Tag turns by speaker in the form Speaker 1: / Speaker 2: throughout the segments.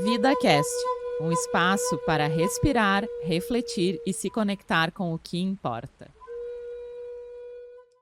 Speaker 1: VidaCast, um espaço para respirar, refletir e se conectar com o que importa.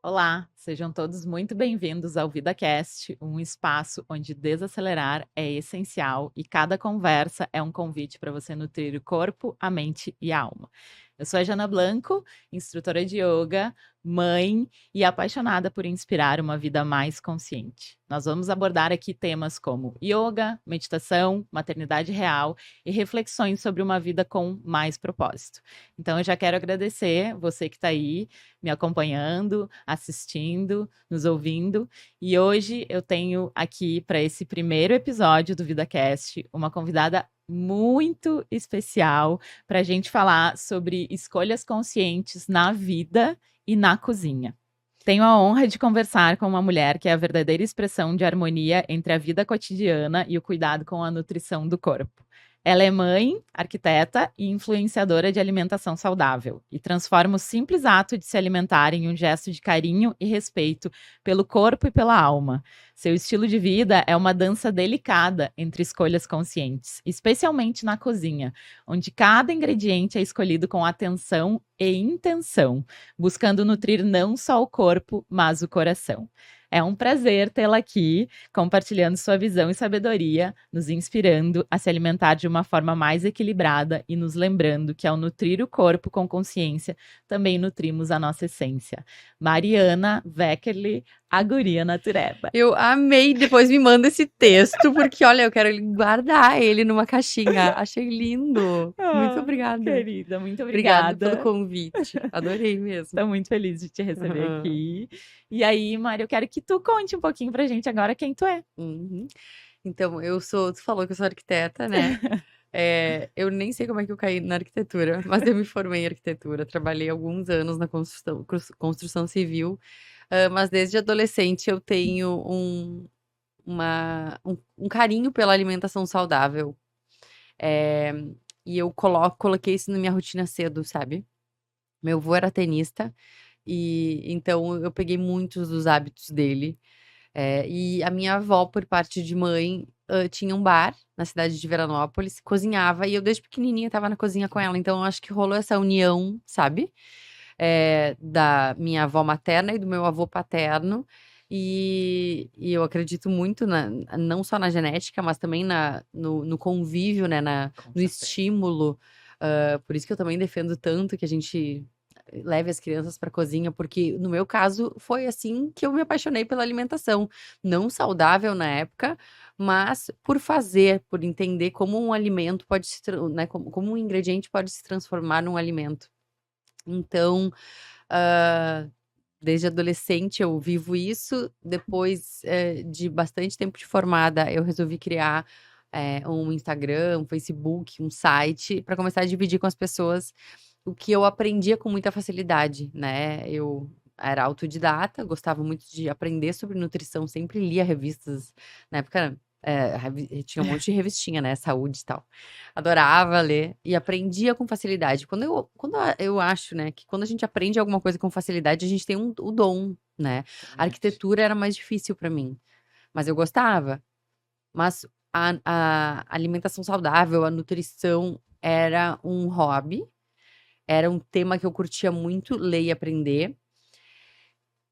Speaker 1: Olá, sejam todos muito bem-vindos ao VidaCast, um espaço onde desacelerar é essencial e cada conversa é um convite para você nutrir o corpo, a mente e a alma. Eu sou a Jana Blanco, instrutora de yoga, mãe e apaixonada por inspirar uma vida mais consciente. Nós vamos abordar aqui temas como yoga, meditação, maternidade real e reflexões sobre uma vida com mais propósito. Então, eu já quero agradecer você que está aí me acompanhando, assistindo, nos ouvindo. E hoje eu tenho aqui para esse primeiro episódio do VidaCast uma convidada muito especial para a gente falar sobre escolhas conscientes na vida e na cozinha. Tenho a honra de conversar com uma mulher que é a verdadeira expressão de harmonia entre a vida cotidiana e o cuidado com a nutrição do corpo. Ela é mãe, arquiteta e influenciadora de alimentação saudável e transforma o simples ato de se alimentar em um gesto de carinho e respeito pelo corpo e pela alma. Seu estilo de vida é uma dança delicada entre escolhas conscientes, especialmente na cozinha, onde cada ingrediente é escolhido com atenção e intenção, buscando nutrir não só o corpo, mas o coração. É um prazer tê-la aqui, compartilhando sua visão e sabedoria, nos inspirando a se alimentar de uma forma mais equilibrada e nos lembrando que ao nutrir o corpo com consciência, também nutrimos a nossa essência. Mariana Weckerle, a guria natureba.
Speaker 2: Eu amei, depois me manda esse texto, porque olha, eu quero guardar ele numa caixinha. Achei lindo. Muito obrigada.
Speaker 1: Querida, muito
Speaker 2: Obrigada
Speaker 1: obrigada.
Speaker 2: pelo convite. Adorei mesmo.
Speaker 1: Estou muito feliz de te receber
Speaker 2: Uhum.
Speaker 1: aqui. E aí, Mari, eu quero que tu conte um pouquinho pra gente agora quem tu é.
Speaker 2: Uhum. Então, tu falou que eu sou arquiteta, né? Eu nem sei como é que eu caí na arquitetura, mas eu me formei em arquitetura. Trabalhei alguns anos na construção civil, mas desde adolescente eu tenho um carinho pela alimentação saudável. E eu coloquei isso na minha rotina cedo, sabe? Meu avô era tenista, e então eu peguei muitos dos hábitos dele. E a minha avó, por parte de mãe, tinha um bar na cidade de Veranópolis, cozinhava, e eu desde pequenininha estava na cozinha com ela, então eu acho que rolou essa união, sabe? Da minha avó materna e do meu avô paterno, e eu acredito muito não só na genética, mas também no convívio, né? No estímulo. Por isso que eu também defendo tanto que a gente leve as crianças para a cozinha, porque no meu caso foi assim que eu me apaixonei pela alimentação. Não saudável na época, mas por entender como um alimento pode né, como um ingrediente pode se transformar num alimento. Então, desde adolescente eu vivo isso. Depois de bastante tempo de formada, eu resolvi criar um Instagram, um Facebook, um site, para começar a dividir com as pessoas o que eu aprendia com muita facilidade, né? Eu era autodidata, gostava muito de aprender sobre nutrição, sempre lia revistas. Na época, tinha um monte de revistinha, né? Saúde e tal. Adorava ler e aprendia com facilidade. Quando eu acho, né, que quando a gente aprende alguma coisa com facilidade, a gente tem o dom, né? A arquitetura era mais difícil para mim, mas eu gostava. Mas a alimentação saudável, a nutrição era um hobby, era um tema que eu curtia muito ler e aprender.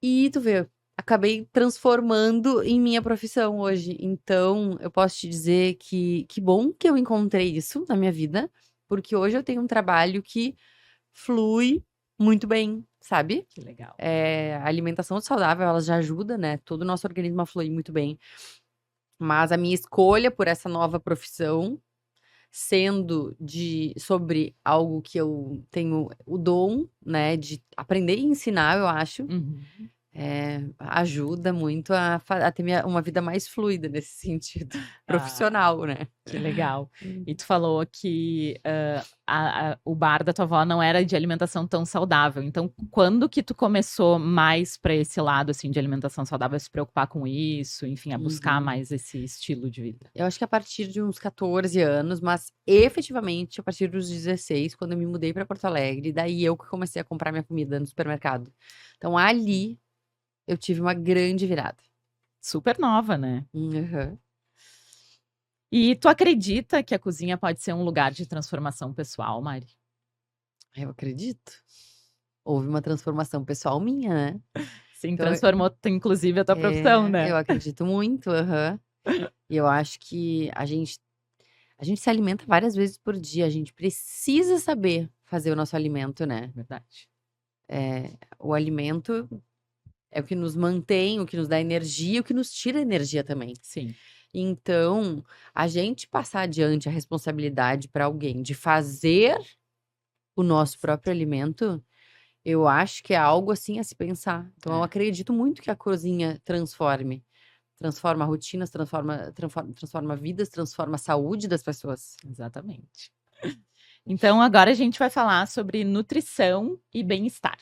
Speaker 2: E tu vê, acabei transformando em minha profissão hoje. Então, eu posso te dizer que bom que eu encontrei isso na minha vida, porque hoje eu tenho um trabalho que flui muito bem, sabe?
Speaker 1: Que legal.
Speaker 2: A alimentação saudável, ela já ajuda, né? Todo o nosso organismo a fluir muito bem. Mas a minha escolha por essa nova profissão, sendo sobre algo que eu tenho o dom, né, de aprender e ensinar, eu acho,
Speaker 1: Uhum.
Speaker 2: ajuda muito a ter uma vida mais fluida nesse sentido, profissional, né?
Speaker 1: Que legal. E tu falou que o bar da tua avó não era de alimentação tão saudável. Então, quando que tu começou mais para esse lado, assim, de alimentação saudável, a se preocupar com isso, enfim, a buscar mais esse estilo de vida?
Speaker 2: Eu acho que a partir de uns 14 anos, mas efetivamente a partir dos 16, quando eu me mudei para Porto Alegre, daí eu que comecei a comprar minha comida no supermercado. Então, ali eu tive uma grande virada.
Speaker 1: Super nova, né?
Speaker 2: Uhum.
Speaker 1: E tu acredita que a cozinha pode ser um lugar de transformação pessoal, Mari?
Speaker 2: Eu acredito. Houve uma transformação pessoal minha, né.
Speaker 1: Sim,
Speaker 2: Então
Speaker 1: transformou inclusive a tua profissão,
Speaker 2: eu
Speaker 1: né?
Speaker 2: acredito muito, aham. E eu acho que a gente se alimenta várias vezes por dia, a gente precisa saber fazer o nosso alimento, né.
Speaker 1: Verdade.
Speaker 2: O alimento é o que nos mantém, o que nos dá energia, o que nos tira energia também.
Speaker 1: Sim,
Speaker 2: Então, a gente passar adiante a responsabilidade para alguém de fazer o nosso próprio alimento, eu acho que é algo, assim, a se pensar. Então eu
Speaker 1: é,
Speaker 2: acredito muito que a cozinha transforma rotinas, transforma vidas, transforma a saúde das pessoas.
Speaker 1: exatamente. Então agora a gente vai falar sobre nutrição e bem-estar.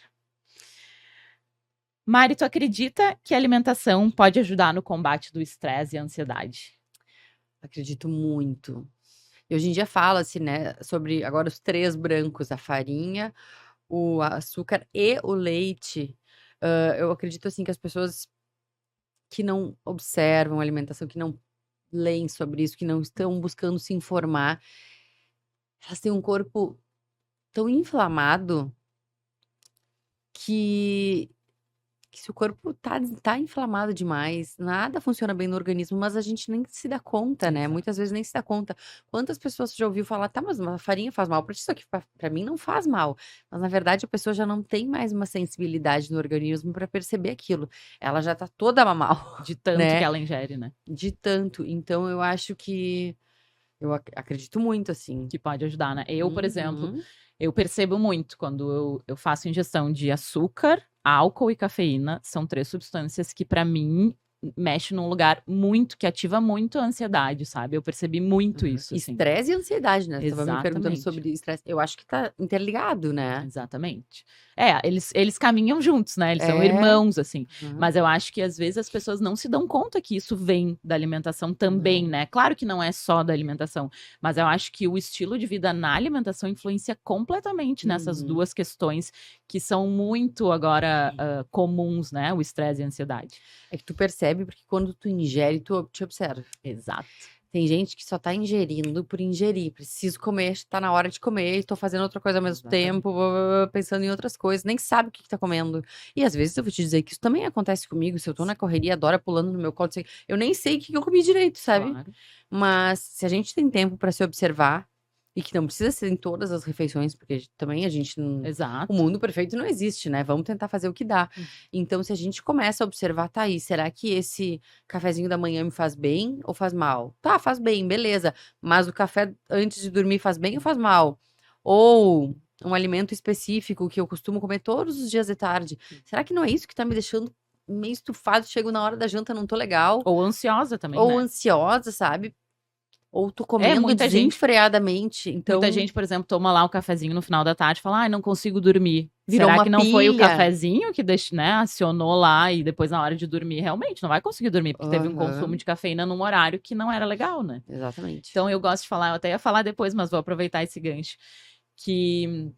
Speaker 1: Mari, tu acredita que a alimentação pode ajudar no combate do estresse e ansiedade?
Speaker 2: Acredito muito. E hoje em dia fala-se, né, sobre agora os 3 brancos, a farinha, o açúcar e o leite. Eu acredito, assim, que as pessoas que não observam a alimentação, que não leem sobre isso, que não estão buscando se informar, elas têm um corpo tão inflamado que se o corpo tá inflamado demais, nada funciona bem no organismo, mas a gente nem se dá conta, né,
Speaker 1: Exato.
Speaker 2: muitas vezes nem se dá conta. Quantas pessoas você já ouviu falar: "Tá, mas a farinha faz mal pra ti, isso aqui pra mim não faz mal", mas na verdade a pessoa já não tem mais uma sensibilidade no organismo pra perceber aquilo, ela já tá toda mal,
Speaker 1: De tanto que
Speaker 2: né,
Speaker 1: ela ingere, né?
Speaker 2: de tanto. Então eu acho que eu acredito muito, assim.
Speaker 1: Que pode ajudar, né? Eu, por exemplo,
Speaker 2: Uhum.
Speaker 1: eu percebo muito quando eu faço ingestão de açúcar, álcool e cafeína. São 3 substâncias que, para mim, mexe num lugar muito que ativa muito a ansiedade, sabe? Eu percebi muito
Speaker 2: Aham.
Speaker 1: isso, assim.
Speaker 2: Estresse e ansiedade, né, você estava me perguntando
Speaker 1: Exatamente.
Speaker 2: sobre estresse, eu acho que tá interligado, né.
Speaker 1: Exatamente. É, eles caminham juntos, né, eles são
Speaker 2: É.
Speaker 1: irmãos, assim.
Speaker 2: Aham.
Speaker 1: Mas eu acho que às vezes as pessoas não se dão conta que isso vem da alimentação também,
Speaker 2: Não.
Speaker 1: né. Claro que não é só da alimentação, mas eu acho que o estilo de vida na alimentação influencia completamente nessas
Speaker 2: Uhum.
Speaker 1: 2 questões que são muito agora, comuns, né, o estresse e a ansiedade.
Speaker 2: É que tu percebe, porque quando tu ingere, tu te observa.
Speaker 1: Exato.
Speaker 2: Tem gente que só tá ingerindo por ingerir, preciso comer, tá na hora de comer, tô fazendo outra coisa ao mesmo
Speaker 1: Exatamente.
Speaker 2: tempo, pensando em outras coisas, nem sabe o que que tá comendo. E às vezes eu vou te dizer que isso também acontece comigo, se eu tô na correria, adora pulando no meu colo, assim, eu nem sei o que que eu comi direito, sabe.
Speaker 1: Claro.
Speaker 2: Mas se a gente tem tempo pra se observar, e que não precisa ser em todas as refeições, porque também a gente não, o
Speaker 1: Exato.
Speaker 2: mundo perfeito não existe, né, vamos tentar fazer o que dá.
Speaker 1: Uhum.
Speaker 2: Então se a gente começa a observar: "Tá aí, será que esse cafezinho da manhã me faz bem ou faz mal?". Tá, faz bem, beleza, mas o café antes de dormir faz bem ou faz mal? Ou um alimento específico que eu costumo comer todos os dias de tarde, será que não é isso que tá me deixando meio estufado, chego na hora da janta, não tô legal?
Speaker 1: Ou ansiosa também,
Speaker 2: Ou
Speaker 1: né.
Speaker 2: ansiosa, sabe? Ou tô
Speaker 1: É,
Speaker 2: comendo desenfreadamente,
Speaker 1: muita
Speaker 2: então
Speaker 1: gente, por exemplo, toma lá o cafezinho no final da tarde e fala: "Ai, não consigo dormir".
Speaker 2: virou
Speaker 1: Será
Speaker 2: uma
Speaker 1: que não foi o
Speaker 2: pilha.
Speaker 1: cafezinho que né, acionou lá e depois na hora de dormir realmente não vai conseguir dormir, porque teve um consumo
Speaker 2: Aham,
Speaker 1: de cafeína num horário que não era legal, né.
Speaker 2: exatamente.
Speaker 1: Então eu gosto de falar, eu até ia falar depois, mas vou aproveitar esse gancho, que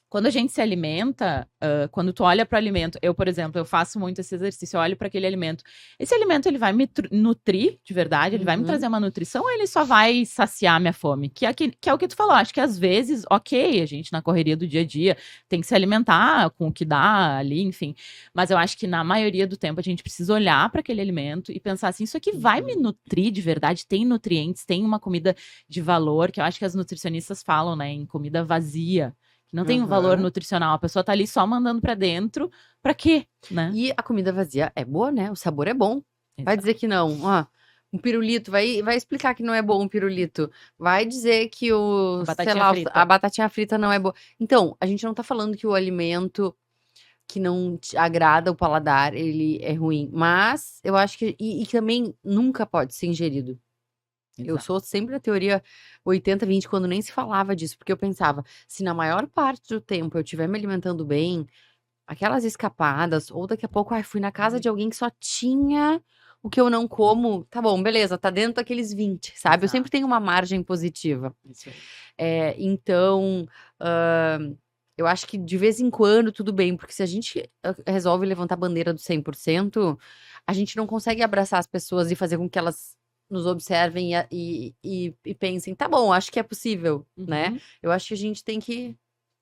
Speaker 1: quando a gente se alimenta, quando tu olha para o alimento, eu, por exemplo, eu faço muito esse exercício, eu olho para aquele alimento. Esse alimento ele vai me nutrir de verdade? Ele vai me
Speaker 2: Uhum.
Speaker 1: trazer uma nutrição ou ele só vai saciar minha fome? Que é o que tu falou, acho que às vezes, ok, a gente na correria do dia a dia tem que se alimentar com o que dá ali, enfim. Mas eu acho que na maioria do tempo a gente precisa olhar para aquele alimento e pensar assim, isso aqui vai me
Speaker 2: Uhum.
Speaker 1: nutrir de verdade? Tem nutrientes, tem uma comida de valor, que eu acho que as nutricionistas falam, né, em comida vazia que não tem um valor
Speaker 2: Aham.
Speaker 1: nutricional, a pessoa tá ali só mandando pra dentro, pra quê, né?
Speaker 2: E a comida vazia é boa, né, o sabor é bom. Vai dizer
Speaker 1: Exato.
Speaker 2: que não. Ó, um pirulito, vai explicar que não é bom um pirulito. Vai dizer que
Speaker 1: A
Speaker 2: o sei
Speaker 1: batatinha
Speaker 2: lá,
Speaker 1: frita.
Speaker 2: a batatinha frita não é boa. Então, a gente não tá falando que o alimento que não te agrada o paladar, ele é ruim, mas eu acho que e também nunca pode ser ingerido. Eu
Speaker 1: Exato.
Speaker 2: sou sempre da teoria 80-20, quando nem se falava disso, porque eu pensava: "Se na maior parte do tempo eu estiver me alimentando bem, aquelas escapadas ou daqui a pouco, ai, fui na casa
Speaker 1: Uhum.
Speaker 2: de alguém que só tinha o que eu não como, tá bom, beleza, tá dentro daqueles 20, sabe". Eu sempre
Speaker 1: Exato.
Speaker 2: tenho uma margem positiva.
Speaker 1: Isso aí.
Speaker 2: Então, eu acho que de vez em quando tudo bem, porque se a gente, resolve levantar a bandeira do 100%, a gente não consegue abraçar as pessoas e fazer com que elas nos observem e pensem, tá bom, acho que é possível, né?
Speaker 1: Uhum.
Speaker 2: Eu acho que a gente tem que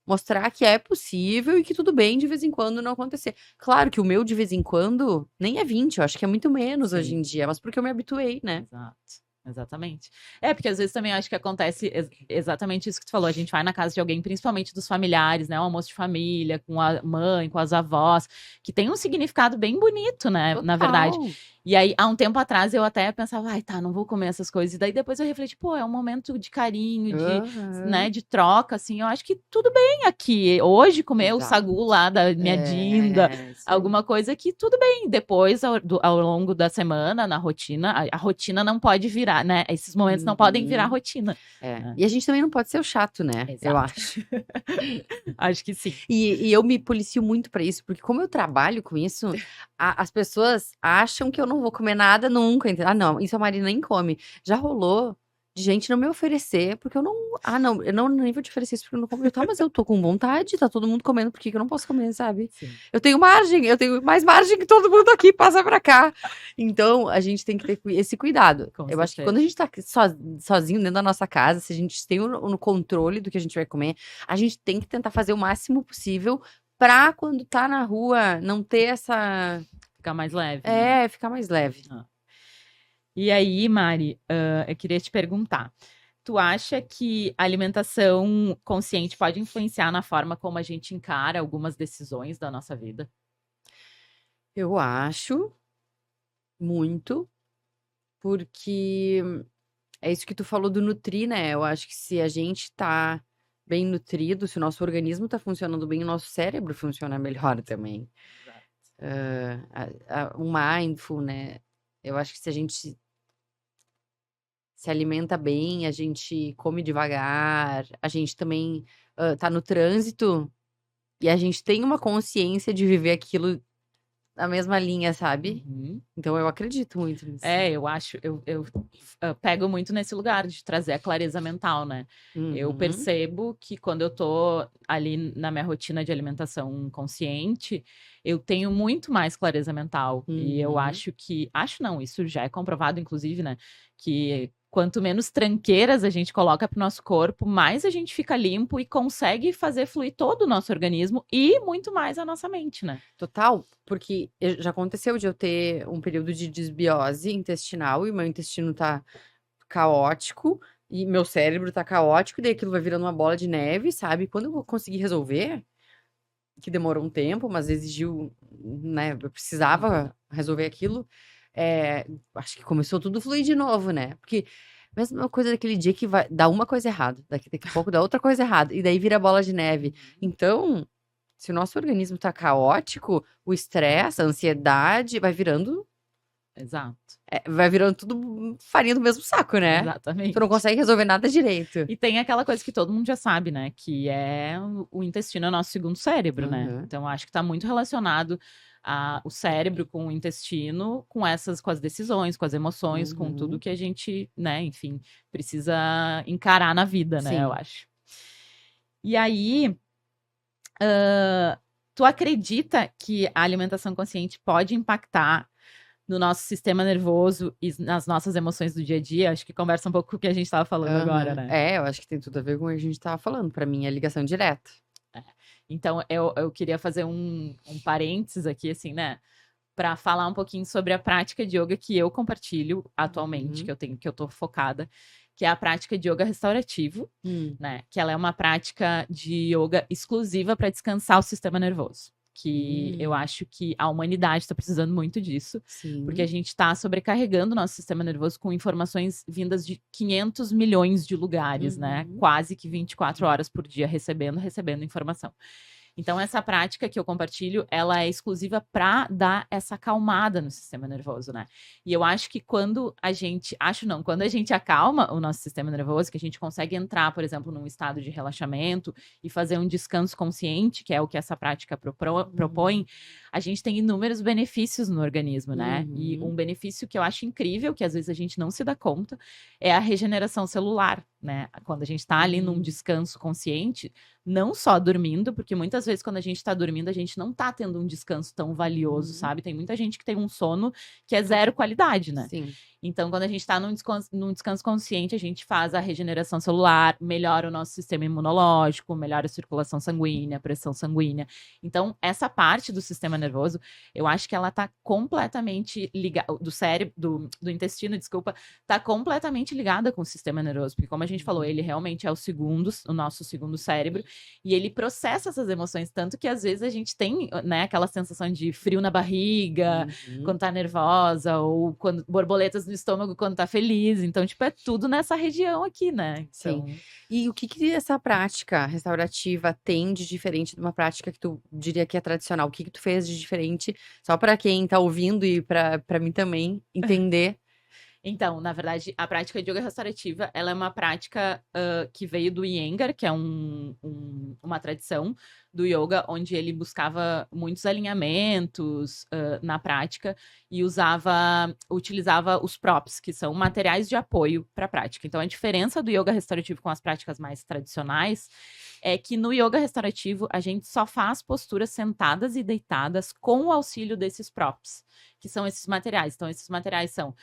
Speaker 2: mostrar que é possível e que tudo bem de vez em quando não acontecer. Claro que o meu de vez em quando nem é 20, eu acho que é muito menos hoje
Speaker 1: Sim.
Speaker 2: em dia, mas porque eu me habituei, né?
Speaker 1: Exato, exatamente. É, porque às vezes também acho que acontece exatamente isso que tu falou. A gente vai na casa de alguém, principalmente dos familiares, né? Um almoço de família, com a mãe, com as avós, que tem um significado bem bonito, né? Na verdade.
Speaker 2: Total.
Speaker 1: E aí, há um tempo atrás, eu até pensava, ai, tá, não vou comer essas coisas. E daí depois eu refleti, pô, é um momento de carinho, né,
Speaker 2: Aham.
Speaker 1: de troca, assim. Eu acho que tudo bem aqui. Hoje, comer o
Speaker 2: Exato.
Speaker 1: sagu lá da minha dinda,
Speaker 2: Isso aí.
Speaker 1: alguma coisa que tudo bem. Depois, ao longo da semana, na rotina, a rotina não pode virar, né? Esses momentos não podem virar
Speaker 2: Uhum.
Speaker 1: rotina.
Speaker 2: É.
Speaker 1: Né?
Speaker 2: E a gente também não pode ser o chato, né? Eu
Speaker 1: Exato.
Speaker 2: acho.
Speaker 1: Acho que sim.
Speaker 2: E eu me policio muito pra isso, porque como eu trabalho com isso, as pessoas acham que eu não vou comer nada nunca. Ah, não, isso a Mari nem come. Já rolou de gente não me oferecer, porque eu não. Ah, não, eu não nem vou te oferecer isso porque eu não como. Tá, mas eu tô com vontade, tá todo mundo comendo, por que que eu não posso comer, sabe?
Speaker 1: Sim.
Speaker 2: Eu tenho margem, eu tenho mais margem que todo mundo aqui, passa pra cá. Então, a gente tem que ter esse cuidado.
Speaker 1: Com
Speaker 2: Eu acho que
Speaker 1: certeza.
Speaker 2: quando a gente tá sozinho dentro da nossa casa, se a gente tem o controle do que a gente vai comer, a gente tem que tentar fazer o máximo possível pra quando tá na rua não ter essa.
Speaker 1: Ficar mais leve, né?
Speaker 2: É, ficar mais leve.
Speaker 1: E aí, Mari, eu queria te perguntar. Tu acha que a alimentação consciente pode influenciar na forma como a gente encara algumas decisões da nossa vida?
Speaker 2: Eu acho muito, porque é isso que tu falou do nutrir, né? Eu acho que se a gente tá bem nutrido, se o nosso organismo tá funcionando bem, o nosso cérebro funciona melhor também. O mindful, né? Eu acho que se a gente se alimenta bem, a gente come devagar, a gente também tá no trânsito e a gente tem uma consciência de viver aquilo na mesma linha, sabe?
Speaker 1: Uhum.
Speaker 2: Então eu acredito muito nisso.
Speaker 1: É, eu acho, eu pego muito nesse lugar de trazer a clareza mental, né? Eu
Speaker 2: Uhum.
Speaker 1: percebo que quando eu tô ali na minha rotina de alimentação consciente, eu tenho muito mais clareza mental. E eu
Speaker 2: Uhum.
Speaker 1: acho não, isso já é comprovado, inclusive, né? Que quanto menos tranqueiras a gente coloca pro nosso corpo, mais a gente fica limpo e consegue fazer fluir todo o nosso organismo e muito mais a nossa mente, né?
Speaker 2: Total, porque já aconteceu de eu ter um período de desbiose intestinal e meu intestino tá caótico e meu cérebro tá caótico, e daí aquilo vai virando uma bola de neve, sabe? Quando eu consegui resolver, que demorou um tempo, mas exigiu, né? Eu precisava resolver aquilo. Acho que começou tudo a fluir de novo, né? Porque mesma coisa daquele dia que vai dar uma coisa errada, daqui a pouco dá outra coisa errada, e daí vira bola de neve. Então, se o nosso organismo tá caótico, o estresse, a ansiedade
Speaker 1: Exato.
Speaker 2: vai virando tudo farinha do mesmo saco, né?
Speaker 1: Exatamente.
Speaker 2: Tu não consegue resolver nada direito.
Speaker 1: E tem aquela coisa que todo mundo já sabe, né? Que é o intestino é o nosso segundo cérebro, né?
Speaker 2: Uhum.
Speaker 1: Então, acho que está muito relacionado o cérebro com o intestino, com as decisões, com as emoções, com tudo
Speaker 2: Uhum.
Speaker 1: que a gente, né, enfim, precisa encarar na vida, né? Eu
Speaker 2: Sim.
Speaker 1: acho. E aí, tu acredita que a alimentação consciente pode impactar no nosso sistema nervoso e nas nossas emoções do dia a dia? Acho que conversa um pouco com o que a gente estava falando agora,
Speaker 2: Aham.
Speaker 1: né?
Speaker 2: Eu acho que tem tudo a ver com o que a gente tava falando. Pra mim, é ligação direta.
Speaker 1: Então, eu queria fazer um parênteses aqui, assim, né? Para falar um pouquinho sobre a prática de yoga que eu compartilho atualmente,
Speaker 2: Uhum.
Speaker 1: que eu tô focada, que é a prática de yoga restaurativo, né? Que ela é uma prática de yoga exclusiva para descansar o sistema nervoso. Que eu acho que a humanidade está precisando muito disso, porque a
Speaker 2: Sim.
Speaker 1: gente está sobrecarregando o nosso sistema nervoso com informações vindas de 500 milhões de lugares, né?
Speaker 2: Uhum.
Speaker 1: Quase que 24 horas por dia recebendo informação. Então, essa prática que eu compartilho, ela é exclusiva para dar essa acalmada no sistema nervoso, né? E eu acho que quando a gente acalma o nosso sistema nervoso, que a gente consegue entrar, por exemplo, num estado de relaxamento e fazer um descanso consciente, que é o que essa prática propõe, a gente tem inúmeros benefícios no organismo, né? E um benefício que eu acho incrível, que às vezes a gente não se dá conta, é a regeneração celular, né? Quando a gente está ali num descanso consciente, não só dormindo, porque muitas vezes quando a gente tá dormindo, a gente não tá tendo um descanso tão valioso, sabe? Tem muita gente que tem um sono que é zero qualidade, né?
Speaker 2: Sim.
Speaker 1: Então, quando a gente está num descanso consciente, a gente faz a regeneração celular, melhora o nosso sistema imunológico, melhora a circulação sanguínea, a pressão sanguínea. Então, essa parte do sistema nervoso, eu acho que ela está completamente ligada, do cérebro, do intestino, desculpa, está completamente ligada com o sistema nervoso, porque como a gente falou, ele realmente é o nosso segundo cérebro, e ele processa essas emoções, tanto que às vezes a gente tem, né, aquela sensação de frio na barriga, quando tá nervosa, ou quando borboletas no estômago quando tá feliz. Então, tipo, é tudo nessa região aqui, né?
Speaker 2: Sim.
Speaker 1: Então,
Speaker 2: E o que essa prática restaurativa tem de diferente de uma prática que tu diria que é tradicional? O que tu fez de diferente? Só para quem tá ouvindo e para mim também entender.
Speaker 1: Então, na verdade, a prática de yoga restaurativa, ela é uma prática que veio do Iyengar, que é uma tradição do yoga, onde ele buscava muitos alinhamentos na prática e utilizava os props, que são materiais de apoio para a prática. Então, a diferença do yoga restaurativo com as práticas mais tradicionais é que no yoga restaurativo a gente só faz posturas sentadas e deitadas com o auxílio desses props, que são esses materiais. Então, esses materiais são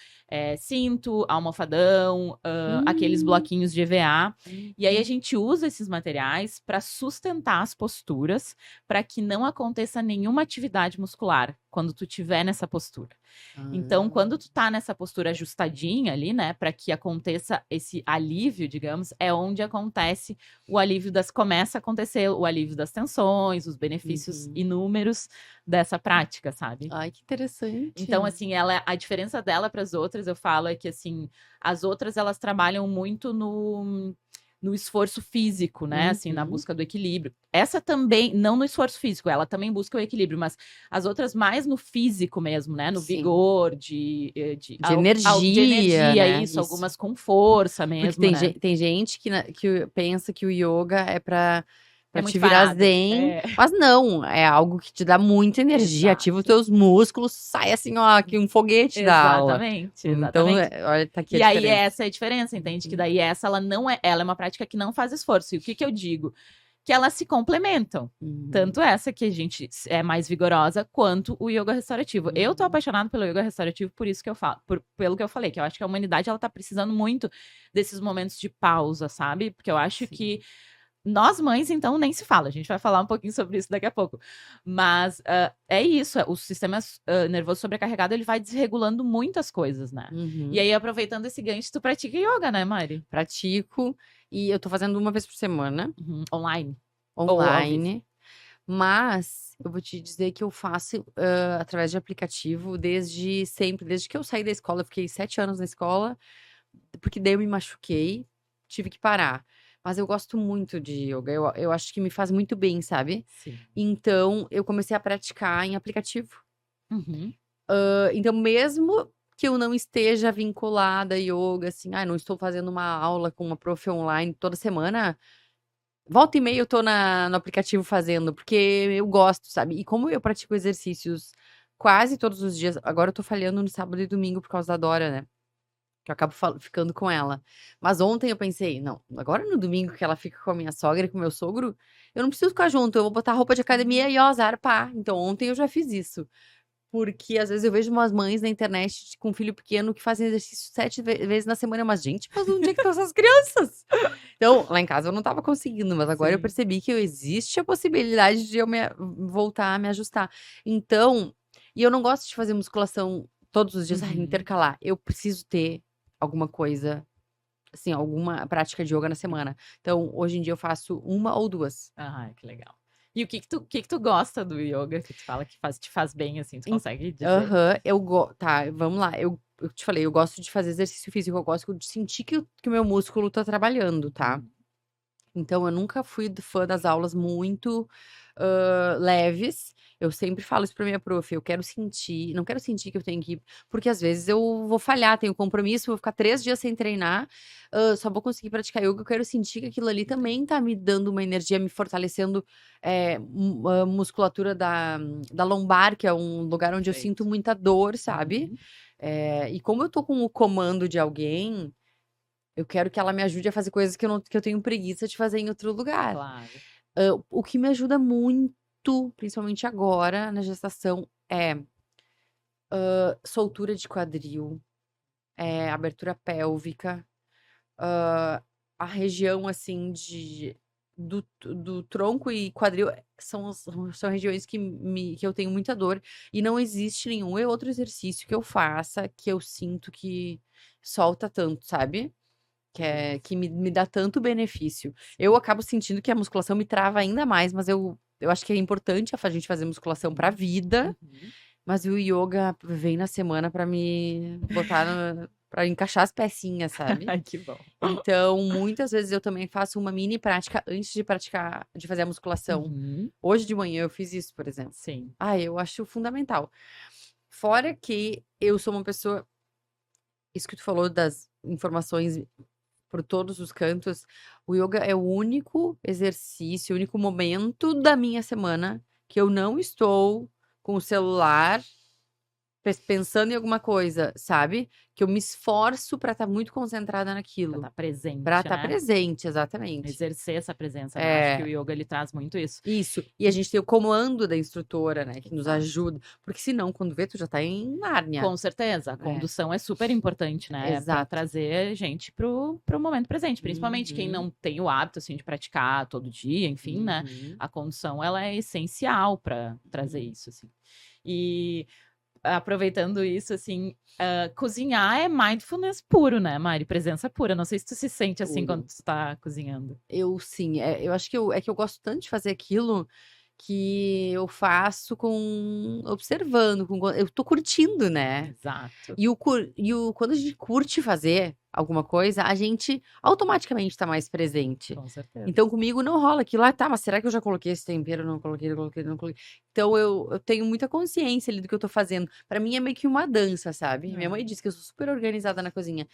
Speaker 1: cinto, almofadão, aqueles bloquinhos de EVA. E aí a gente usa esses materiais para sustentar as posturas, para que não aconteça nenhuma atividade muscular quando tu estiver nessa postura. Então, quando tu tá nessa postura ajustadinha ali, né, para que aconteça esse alívio, digamos, é onde acontece o alívio começa a acontecer o alívio das tensões, os benefícios inúmeros dessa prática, sabe?
Speaker 2: Ai, que interessante.
Speaker 1: Então, assim, a diferença dela para as outras, eu falo, é que, assim, as outras, elas trabalham muito no esforço físico, né? Assim, na busca do equilíbrio. Essa também, não no esforço físico, ela também busca o equilíbrio, mas as outras mais no físico mesmo, né? No
Speaker 2: Sim.
Speaker 1: vigor, de
Speaker 2: energia, né?
Speaker 1: isso, algumas com força mesmo,
Speaker 2: Porque
Speaker 1: né?
Speaker 2: tem gente que pensa que o yoga é pra
Speaker 1: muito
Speaker 2: te virar
Speaker 1: parado.
Speaker 2: zen, mas não, é algo que te dá muita energia, ativa os teus músculos, sai assim, ó, que um foguete da aula.
Speaker 1: Exatamente.
Speaker 2: Então, olha, tá aqui a
Speaker 1: E aí
Speaker 2: diferença.
Speaker 1: essa é a diferença, entende? Que daí ela é uma prática que não faz esforço. E o que eu digo? Que elas se complementam. Tanto essa que a gente é mais vigorosa, quanto o yoga restaurativo. Eu tô apaixonada pelo yoga restaurativo, por isso que eu falo, pelo que eu falei, que eu acho que a humanidade ela tá precisando muito desses momentos de pausa, sabe? Porque eu acho que nós mães, então, nem se fala. A gente vai falar um pouquinho sobre isso daqui a pouco. Mas é isso. O sistema nervoso sobrecarregado, ele vai desregulando muitas coisas, né? E aí, aproveitando esse gancho, tu pratica yoga, né, Mari?
Speaker 2: Pratico. E eu tô fazendo uma vez por semana.
Speaker 1: Online.
Speaker 2: Online. Mas eu vou te dizer que eu faço através de aplicativo desde sempre. Desde que eu saí da escola, eu fiquei 7 anos na escola. Porque daí eu me machuquei, tive que parar. Mas eu gosto muito de yoga, eu acho que me faz muito bem, sabe?
Speaker 1: Sim.
Speaker 2: Então, eu comecei a praticar em aplicativo. Então, mesmo que eu não esteja vinculada a yoga, assim, não estou fazendo uma aula com uma prof online toda semana, volta e meia eu tô no aplicativo fazendo, porque eu gosto, sabe? E como eu pratico exercícios quase todos os dias, agora eu tô falhando no sábado e domingo por causa da Dora, né? Que eu acabo ficando com ela. Mas ontem eu pensei, não, agora no domingo que ela fica com a minha sogra e com o meu sogro, eu não preciso ficar junto, eu vou botar roupa de academia e ó, zarpar. Então ontem eu já fiz isso. Porque às vezes eu vejo umas mães na internet com um filho pequeno que fazem exercício 7 vezes na semana. Mas, gente, mas onde é que estão essas crianças? Então, lá em casa eu não tava conseguindo, mas agora eu percebi que existe a possibilidade de eu voltar a me ajustar. Então, e eu não gosto de fazer musculação todos os dias, intercalar. Eu preciso ter alguma coisa, assim, alguma prática de yoga na semana. Então, hoje em dia eu faço 1 ou 2.
Speaker 1: Ah, que legal. E o que tu gosta do yoga que tu fala que te faz bem, assim, tu consegue dizer?
Speaker 2: Tá, vamos lá. Eu te falei, eu gosto de fazer exercício físico, eu gosto de sentir que o meu músculo tá trabalhando, tá? Então, eu nunca fui fã das aulas muito leves. Eu sempre falo isso pra minha prof, eu quero sentir, não quero sentir que eu tenho que ir, porque às vezes eu vou falhar, tenho compromisso, vou ficar 3 dias sem treinar, só vou conseguir praticar yoga, eu quero sentir que aquilo ali também tá me dando uma energia, me fortalecendo a musculatura da lombar, que é um lugar onde eu sinto muita dor, sabe? E como eu tô com o comando de alguém, eu quero que ela me ajude a fazer coisas que eu tenho preguiça de fazer em outro lugar.
Speaker 1: Claro.
Speaker 2: O que me ajuda muito, principalmente agora, na gestação, é soltura de quadril, abertura pélvica, hã, a região, assim, do tronco e quadril são regiões que eu tenho muita dor, e não existe nenhum outro exercício que eu faça que eu sinto que solta tanto, sabe? Que me dá tanto benefício. Eu acabo sentindo que a musculação me trava ainda mais, mas eu acho que é importante a gente fazer musculação pra vida,
Speaker 1: Uhum.
Speaker 2: mas o yoga vem na semana pra me botar pra encaixar as pecinhas, sabe?
Speaker 1: Ai, que bom.
Speaker 2: Então, muitas vezes eu também faço uma mini prática antes de fazer a musculação.
Speaker 1: Uhum.
Speaker 2: Hoje de manhã eu fiz isso, por exemplo.
Speaker 1: Sim.
Speaker 2: Eu acho fundamental. Fora que eu sou uma pessoa, isso que tu falou das informações por todos os cantos, o yoga é o único exercício, o único momento da minha semana que eu não estou com o celular pensando em alguma coisa, sabe? Que eu me esforço pra estar muito concentrada
Speaker 1: Pra
Speaker 2: naquilo.
Speaker 1: estar presente,
Speaker 2: Pra estar
Speaker 1: né?
Speaker 2: presente, exatamente.
Speaker 1: Exercer essa presença, né? Acho que o
Speaker 2: É,
Speaker 1: yoga ele traz muito isso.
Speaker 2: isso. E a gente tem o comando da instrutora, né, que nos
Speaker 1: Exato.
Speaker 2: ajuda. Porque senão, quando vê, tu já tá em Nárnia.
Speaker 1: Com certeza, a condução é super importante, né? Pra
Speaker 2: Exato.
Speaker 1: trazer gente pro momento presente, principalmente quem não tem o hábito assim de praticar todo dia, enfim, né?
Speaker 2: Uhum.
Speaker 1: A condução ela é essencial para trazer isso, assim. E aproveitando isso, assim, cozinhar é mindfulness puro, né, Mari? Presença pura. Não sei se tu se sente assim quando
Speaker 2: Puro.
Speaker 1: tu tá cozinhando.
Speaker 2: Eu sim, eu acho que eu gosto tanto de fazer aquilo que eu faço observando, eu tô curtindo, né?
Speaker 1: Exato.
Speaker 2: Quando a gente curte fazer alguma coisa, a gente automaticamente tá mais presente.
Speaker 1: Com certeza.
Speaker 2: Então comigo não rola aquilo, tá, mas será que eu já coloquei esse tempero? Não coloquei, não coloquei, não coloquei. Então eu tenho muita consciência ali do que eu tô fazendo. Pra mim é meio que uma dança, sabe? Minha mãe diz que eu sou super organizada na cozinha.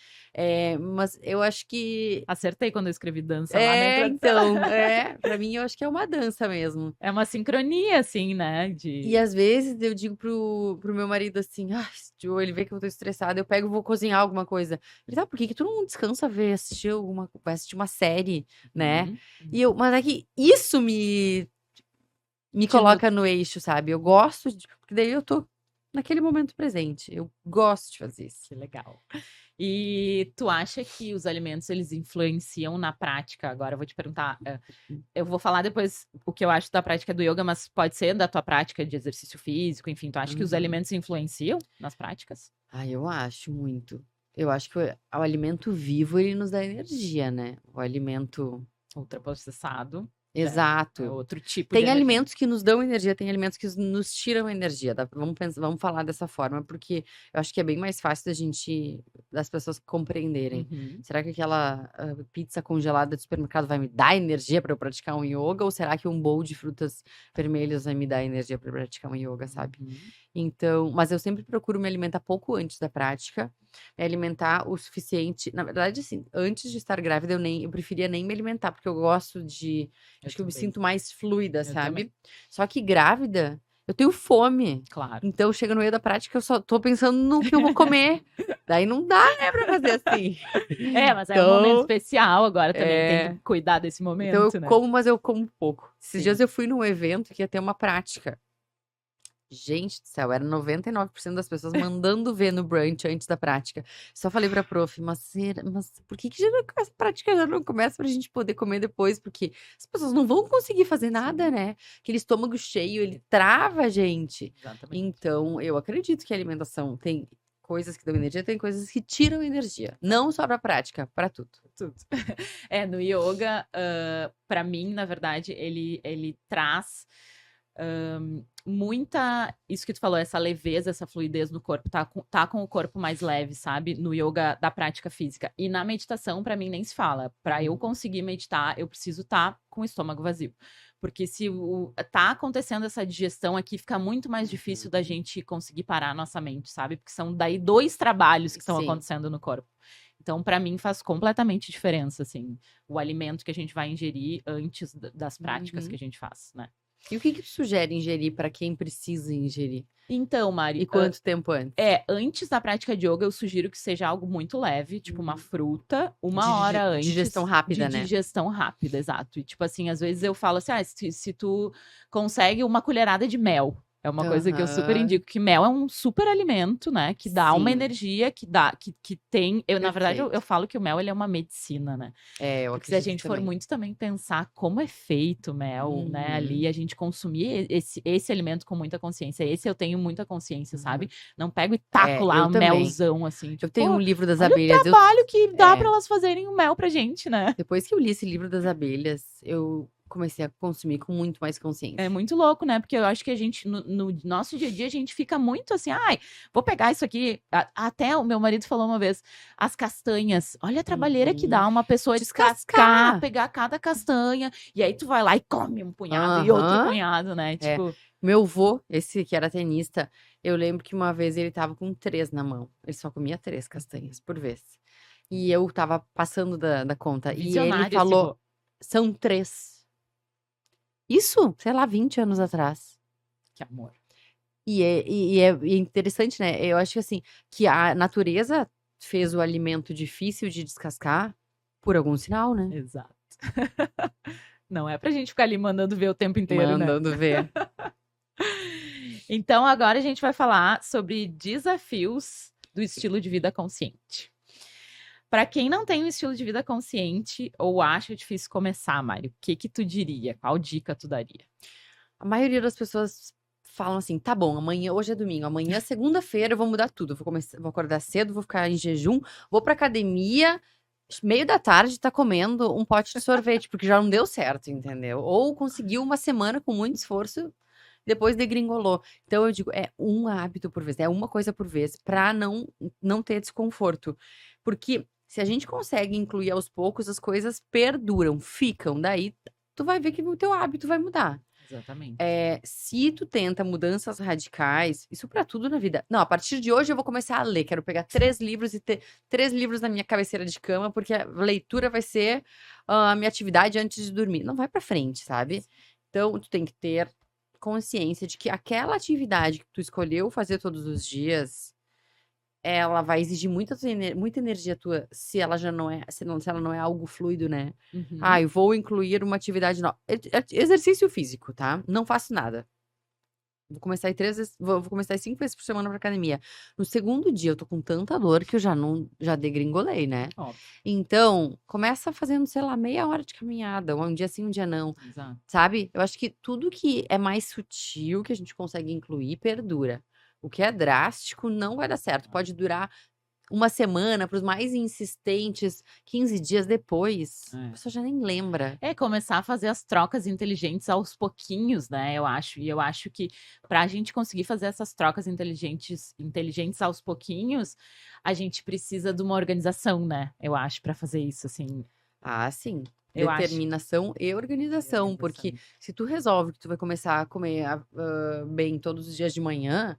Speaker 2: Mas eu acho que.
Speaker 1: Acertei quando eu escrevi dança lá na introdução.
Speaker 2: Então, pra mim eu acho que é uma dança mesmo.
Speaker 1: É uma sincronia, assim, né?
Speaker 2: E às vezes eu digo pro meu marido assim, Joe, ele vê que eu tô estressada, eu pego e vou cozinhar alguma coisa. Ele, tá, por que tu não descansa vai assistir uma série, né?
Speaker 1: Uhum.
Speaker 2: Mas é que isso me coloca no eixo, sabe? Eu gosto porque daí eu tô naquele momento presente. Eu gosto de fazer isso.
Speaker 1: Que legal. E tu acha que os alimentos eles influenciam na prática? Agora eu vou te perguntar, eu vou falar depois o que eu acho da prática do yoga, mas pode ser da tua prática de exercício físico, enfim, tu acha que os alimentos influenciam nas práticas?
Speaker 2: Eu acho muito. Eu acho que o alimento vivo, ele nos dá energia, né? O alimento
Speaker 1: Ultraprocessado.
Speaker 2: exato.
Speaker 1: É outro tipo de
Speaker 2: Tem
Speaker 1: energia.
Speaker 2: alimentos que nos dão energia, tem alimentos que nos tiram energia. Vamos falar dessa forma, porque eu acho que é bem mais fácil das pessoas compreenderem.
Speaker 1: Uhum.
Speaker 2: Será que aquela pizza congelada do supermercado vai me dar energia para eu praticar um yoga? Ou será que um bowl de frutas vermelhas vai me dar energia para praticar um yoga, sabe?
Speaker 1: Uhum.
Speaker 2: Então, mas eu sempre procuro me alimentar pouco antes da prática, me alimentar o suficiente. Na verdade, assim, antes de estar grávida, eu preferia nem me alimentar, porque eu gosto acho que eu me
Speaker 1: também.
Speaker 2: sinto mais fluida,
Speaker 1: Eu
Speaker 2: sabe?
Speaker 1: também.
Speaker 2: Só que grávida, eu tenho fome.
Speaker 1: Claro.
Speaker 2: Então, chega no meio da prática, eu só tô pensando no que eu vou comer. Daí não dá, né, pra fazer assim.
Speaker 1: Mas é um momento
Speaker 2: Então,
Speaker 1: especial agora também, tem que cuidar desse
Speaker 2: então
Speaker 1: momento,
Speaker 2: eu
Speaker 1: né?
Speaker 2: como, mas eu como pouco. Esses
Speaker 1: Sim.
Speaker 2: dias eu fui num evento que ia ter uma prática. Gente do céu, era 99% das pessoas mandando ver no brunch antes da prática. Só falei pra prof, mas por que essa prática já não começa pra gente poder comer depois? Porque as pessoas não vão conseguir fazer nada, né? Aquele estômago cheio, ele trava a gente.
Speaker 1: Exatamente.
Speaker 2: Então, eu acredito que a alimentação tem coisas que dão energia, tem coisas que tiram energia. Não só pra prática, pra tudo.
Speaker 1: Tudo. No yoga, pra mim, na verdade, ele traz muita, isso que tu falou, essa leveza, essa fluidez no corpo, tá com o corpo mais leve, sabe? No yoga da prática física. E na meditação, pra mim, nem se fala. Pra eu conseguir meditar, eu preciso estar com o estômago vazio. Porque se tá acontecendo essa digestão aqui, fica muito mais difícil da gente conseguir parar a nossa mente, sabe? Porque são daí 2 trabalhos que estão
Speaker 2: Sim.
Speaker 1: acontecendo no corpo. Então, pra mim, faz completamente diferença, assim, o alimento que a gente vai ingerir antes das práticas que a gente faz, né?
Speaker 2: E o que tu sugere ingerir pra quem precisa ingerir?
Speaker 1: Então, Mari,
Speaker 2: E quanto tempo antes?
Speaker 1: antes da prática de yoga, eu sugiro que seja algo muito leve, tipo uma fruta, uma hora antes.
Speaker 2: Digestão rápida, né?
Speaker 1: Digestão rápida, exato. E tipo assim, às vezes eu falo assim, se tu consegue uma colherada de mel, É uma coisa que eu super
Speaker 2: Aham.
Speaker 1: indico, que mel é um super alimento, né? Que dá uma
Speaker 2: Sim,
Speaker 1: energia, que tem. Na verdade, eu
Speaker 2: perfeito.
Speaker 1: falo que o mel ele é uma medicina, né?
Speaker 2: É, eu
Speaker 1: Porque se a
Speaker 2: acredito
Speaker 1: gente for
Speaker 2: também.
Speaker 1: muito também pensar como é feito o mel, né?
Speaker 2: Uhum,
Speaker 1: Ali a gente consumir esse alimento com muita consciência. Esse eu tenho muita consciência,
Speaker 2: uhum.
Speaker 1: sabe? Não pego e taco
Speaker 2: É,
Speaker 1: lá
Speaker 2: eu
Speaker 1: um
Speaker 2: também.
Speaker 1: melzão, assim,
Speaker 2: Eu
Speaker 1: tipo,
Speaker 2: tenho um
Speaker 1: pô,
Speaker 2: livro das
Speaker 1: olha o
Speaker 2: abelhas,
Speaker 1: trabalho que dá pra
Speaker 2: é,
Speaker 1: elas fazerem o mel pra gente, né?
Speaker 2: depois que eu li esse livro das abelhas, eu comecei a consumir com muito mais
Speaker 1: É
Speaker 2: consciência.
Speaker 1: muito louco, né? Porque eu acho que a gente, no nosso dia a dia, a gente fica muito assim, ai, vou pegar isso aqui. Até o meu marido falou uma vez, as castanhas, olha a trabalheira que
Speaker 2: Uhum.
Speaker 1: dá uma pessoa descascar,
Speaker 2: Descascar.
Speaker 1: pegar cada castanha, e aí tu vai lá e come um punhado e outro
Speaker 2: Aham.
Speaker 1: punhado, né?
Speaker 2: É.
Speaker 1: Tipo,
Speaker 2: Meu vô, esse que era tenista, eu lembro que uma vez ele tava com 3 na mão. Ele só comia 3 castanhas por vez. E eu tava passando da conta. E ele
Speaker 1: visionário esse
Speaker 2: falou:
Speaker 1: vô.
Speaker 2: são 3. Isso, sei lá, 20 anos atrás.
Speaker 1: Que amor.
Speaker 2: E é interessante, né? Eu acho que assim, que a natureza fez o alimento difícil de descascar por algum sinal, né?
Speaker 1: Exato. Não é pra gente ficar ali mandando ver o tempo inteiro, né?
Speaker 2: Mandando ver.
Speaker 1: Então, agora a gente vai falar sobre desafios do estilo de vida consciente. Para quem não tem um estilo de vida consciente ou acha difícil começar, Mário, o que que tu diria? Qual dica tu daria?
Speaker 2: A maioria das pessoas falam assim: tá bom, amanhã, hoje é domingo, amanhã, segunda-feira, eu vou mudar tudo. Eu vou começar, vou acordar cedo, vou ficar em jejum, vou pra academia, meio da tarde tá comendo um pote de sorvete, porque já não deu certo, entendeu? Ou conseguiu uma semana com muito esforço, depois degringolou. Então eu digo, é um hábito por vez, é uma coisa por vez, pra não ter desconforto. Porque se a gente consegue incluir aos poucos, as coisas perduram, ficam. Daí tu vai ver que o teu hábito vai mudar.
Speaker 1: Exatamente.
Speaker 2: Se tu tenta mudanças radicais, isso pra tudo na vida. Não, a partir de hoje eu vou começar a ler. Quero pegar 3 livros e ter 3 livros na minha cabeceira de cama, porque a leitura vai ser a minha atividade antes de dormir. Não vai pra frente, sabe? Então, tu tem que ter consciência de que aquela atividade que tu escolheu fazer todos os dias, ela vai exigir muita energia tua, se ela já não é, se ela não é algo fluido, né?
Speaker 1: Uhum.
Speaker 2: Eu vou incluir uma atividade nova. Exercício físico, tá? Não faço nada. Vou começar a ir 3 vezes, vou começar a ir 5 vezes por semana pra academia. No segundo dia eu tô com tanta dor que eu já degringolei, né.
Speaker 1: Óbvio,
Speaker 2: Então, começa fazendo, sei lá, meia hora de caminhada, um dia sim, um dia não,
Speaker 1: exato.
Speaker 2: sabe. Eu acho que tudo que é mais sutil, que a gente consegue incluir, perdura. O que é drástico não vai dar certo, pode durar uma semana, para os mais insistentes, 15 dias depois, a
Speaker 1: É.
Speaker 2: pessoa já nem lembra.
Speaker 1: É começar a fazer as trocas inteligentes aos pouquinhos, né? Eu acho. E eu acho que para a gente conseguir fazer essas trocas inteligentes aos pouquinhos, a gente precisa de uma organização, né? Eu acho, para fazer isso, assim.
Speaker 2: Ah, sim.
Speaker 1: Eu acho.
Speaker 2: Determinação e
Speaker 1: E
Speaker 2: organização, porque
Speaker 1: organização.
Speaker 2: se tu resolve que tu vai começar a comer bem todos os dias de manhã,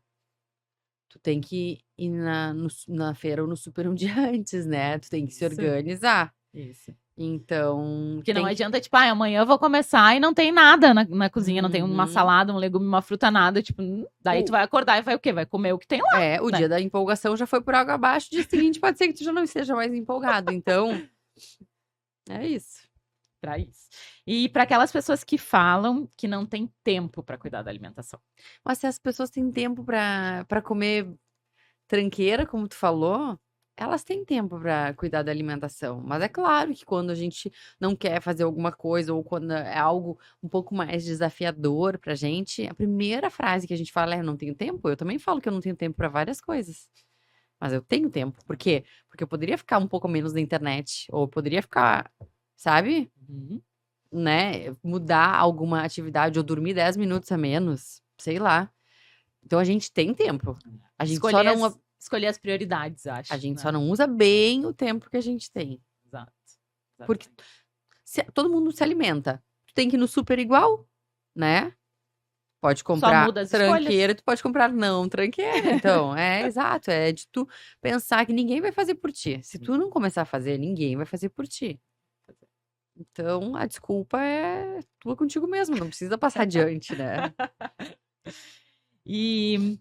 Speaker 2: tu tem que ir na feira ou no super um dia antes, né? Tu tem que se
Speaker 1: Isso,
Speaker 2: organizar.
Speaker 1: isso.
Speaker 2: Então,
Speaker 1: Porque não
Speaker 2: tem que.
Speaker 1: adianta, tipo, amanhã eu vou começar e não tem nada na cozinha, não tem uma
Speaker 2: Uhum.
Speaker 1: salada, um legume, uma fruta, nada. Tipo, daí tu
Speaker 2: O,
Speaker 1: vai acordar e vai o quê? Vai comer o que tem lá,
Speaker 2: o
Speaker 1: né?
Speaker 2: dia da empolgação já foi por água abaixo, o dia seguinte pode ser que tu já não esteja mais empolgado. Então, é isso.
Speaker 1: Pra isso. E para aquelas pessoas que falam que não tem tempo para cuidar da alimentação.
Speaker 2: Mas se as pessoas têm tempo para comer tranqueira, como tu falou, elas têm tempo para cuidar da alimentação. Mas é claro que quando a gente não quer fazer alguma coisa ou quando é algo um pouco mais desafiador pra gente, a primeira frase que a gente fala é: "Não tenho tempo". Eu também falo que eu não tenho tempo para várias coisas, mas eu tenho tempo. Por quê? Porque eu poderia ficar um pouco menos na internet, ou eu poderia ficar, sabe,
Speaker 1: Uhum.
Speaker 2: né, mudar alguma atividade ou dormir 10 minutos a menos, sei lá. Então a gente tem tempo. A gente só não
Speaker 1: Escolher as prioridades,
Speaker 2: A
Speaker 1: acho,
Speaker 2: gente só
Speaker 1: né?
Speaker 2: não usa bem o tempo que a gente tem.
Speaker 1: Exato.
Speaker 2: Porque
Speaker 1: Exatamente.
Speaker 2: todo mundo se alimenta. Tu tem que ir no super igual, né? Pode
Speaker 1: Só
Speaker 2: comprar
Speaker 1: muda as escolhas.
Speaker 2: tranqueira, tu pode comprar não tranqueira. Então, é exato. É de tu pensar que ninguém vai fazer por ti. Se tu não começar a fazer, ninguém vai fazer por ti. Então, a desculpa é tua contigo mesmo. Não precisa passar adiante, né?
Speaker 1: E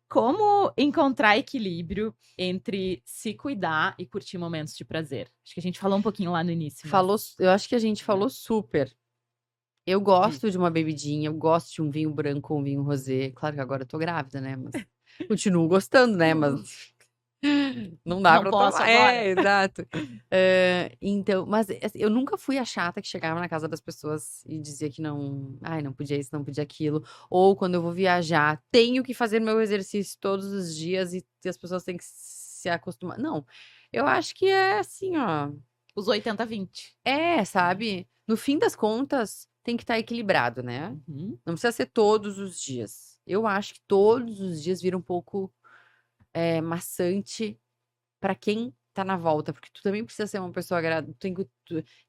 Speaker 1: como encontrar equilíbrio entre se cuidar e curtir momentos de prazer? Acho que a gente falou um pouquinho lá no início, mas.
Speaker 2: Eu acho que a gente
Speaker 1: Né?
Speaker 2: falou super. Eu
Speaker 1: Diz.
Speaker 2: gosto de uma bebidinha, eu gosto de um vinho branco ou um vinho rosé. Claro que agora eu tô grávida, né, mas continuo gostando, né, mas não dá
Speaker 1: Não
Speaker 2: pra
Speaker 1: posso
Speaker 2: tomar.
Speaker 1: agora.
Speaker 2: É, exato. Então, mas assim, eu nunca fui a chata que chegava na casa das pessoas e dizia que não, ai, não podia isso, não podia aquilo. Ou quando eu vou viajar, tenho que fazer meu exercício todos os dias e as pessoas têm que se acostumar. Não, eu acho que é assim, ó.
Speaker 1: Os 80-20. Né?
Speaker 2: Sabe? No fim das contas, tem que estar equilibrado, né?
Speaker 1: Uhum.
Speaker 2: Não precisa ser todos os dias. Eu acho que todos os dias vira um pouco maçante pra quem tá na volta, porque tu também precisa ser uma pessoa agradável.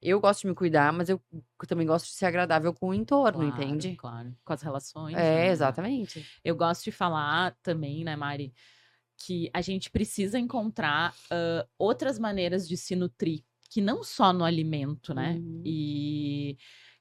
Speaker 2: Eu gosto de me cuidar, mas eu também gosto de ser agradável com o entorno,
Speaker 1: Claro,
Speaker 2: entende?
Speaker 1: claro. Com as relações,
Speaker 2: É,
Speaker 1: né?
Speaker 2: exatamente.
Speaker 1: Eu gosto de falar também, né, Mari, que a gente precisa encontrar outras maneiras de se nutrir, que não só no alimento, né?
Speaker 2: Uhum.
Speaker 1: E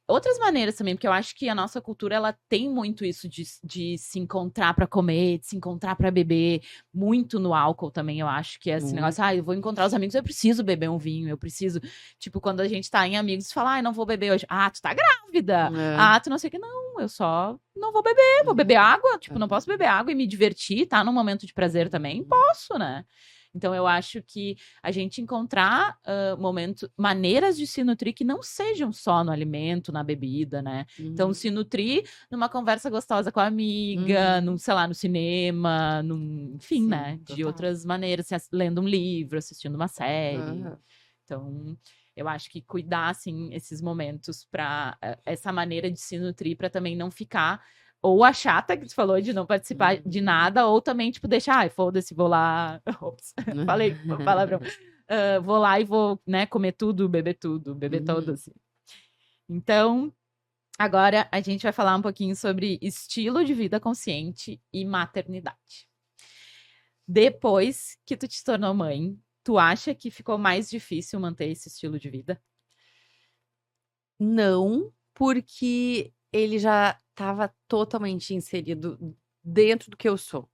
Speaker 1: outras maneiras também, porque eu acho que a nossa cultura ela tem muito isso de se encontrar para comer, de se encontrar para beber, muito no álcool também. Eu acho que é esse negócio,
Speaker 2: Muito.
Speaker 1: eu vou encontrar os amigos, eu preciso beber um vinho, eu preciso, tipo, quando a gente tá em amigos, fala, não vou beber hoje. Ah, tu tá grávida.
Speaker 2: É.
Speaker 1: Ah, tu não sei o que, não, eu só não vou beber água, tipo, não posso beber água e me divertir, tá num momento de prazer também, posso, né? Então, eu acho que a gente encontrar maneiras de se nutrir que não sejam só no alimento, na bebida, né? Então,
Speaker 2: Uhum.
Speaker 1: se nutrir numa conversa gostosa com a amiga,
Speaker 2: Uhum.
Speaker 1: sei lá, no cinema, enfim,
Speaker 2: Sim,
Speaker 1: né? De
Speaker 2: total.
Speaker 1: outras maneiras, lendo um livro, assistindo uma série.
Speaker 2: Aham.
Speaker 1: Então, eu acho que cuidar, assim, esses momentos para essa maneira de se nutrir para também não ficar ou a chata que tu falou de não participar de
Speaker 2: Uhum.
Speaker 1: nada, ou também, tipo, deixar, ai, foda-se, vou lá. Ops, falei, palavrão. Vou lá e vou, né, comer tudo, beber todo,
Speaker 2: Uhum.
Speaker 1: assim. Então, agora a gente vai falar um pouquinho sobre estilo de vida consciente e maternidade. Depois que tu te tornou mãe, tu acha que ficou mais difícil manter esse estilo de vida?
Speaker 2: Não, porque ele já estava totalmente inserido dentro do que eu sou,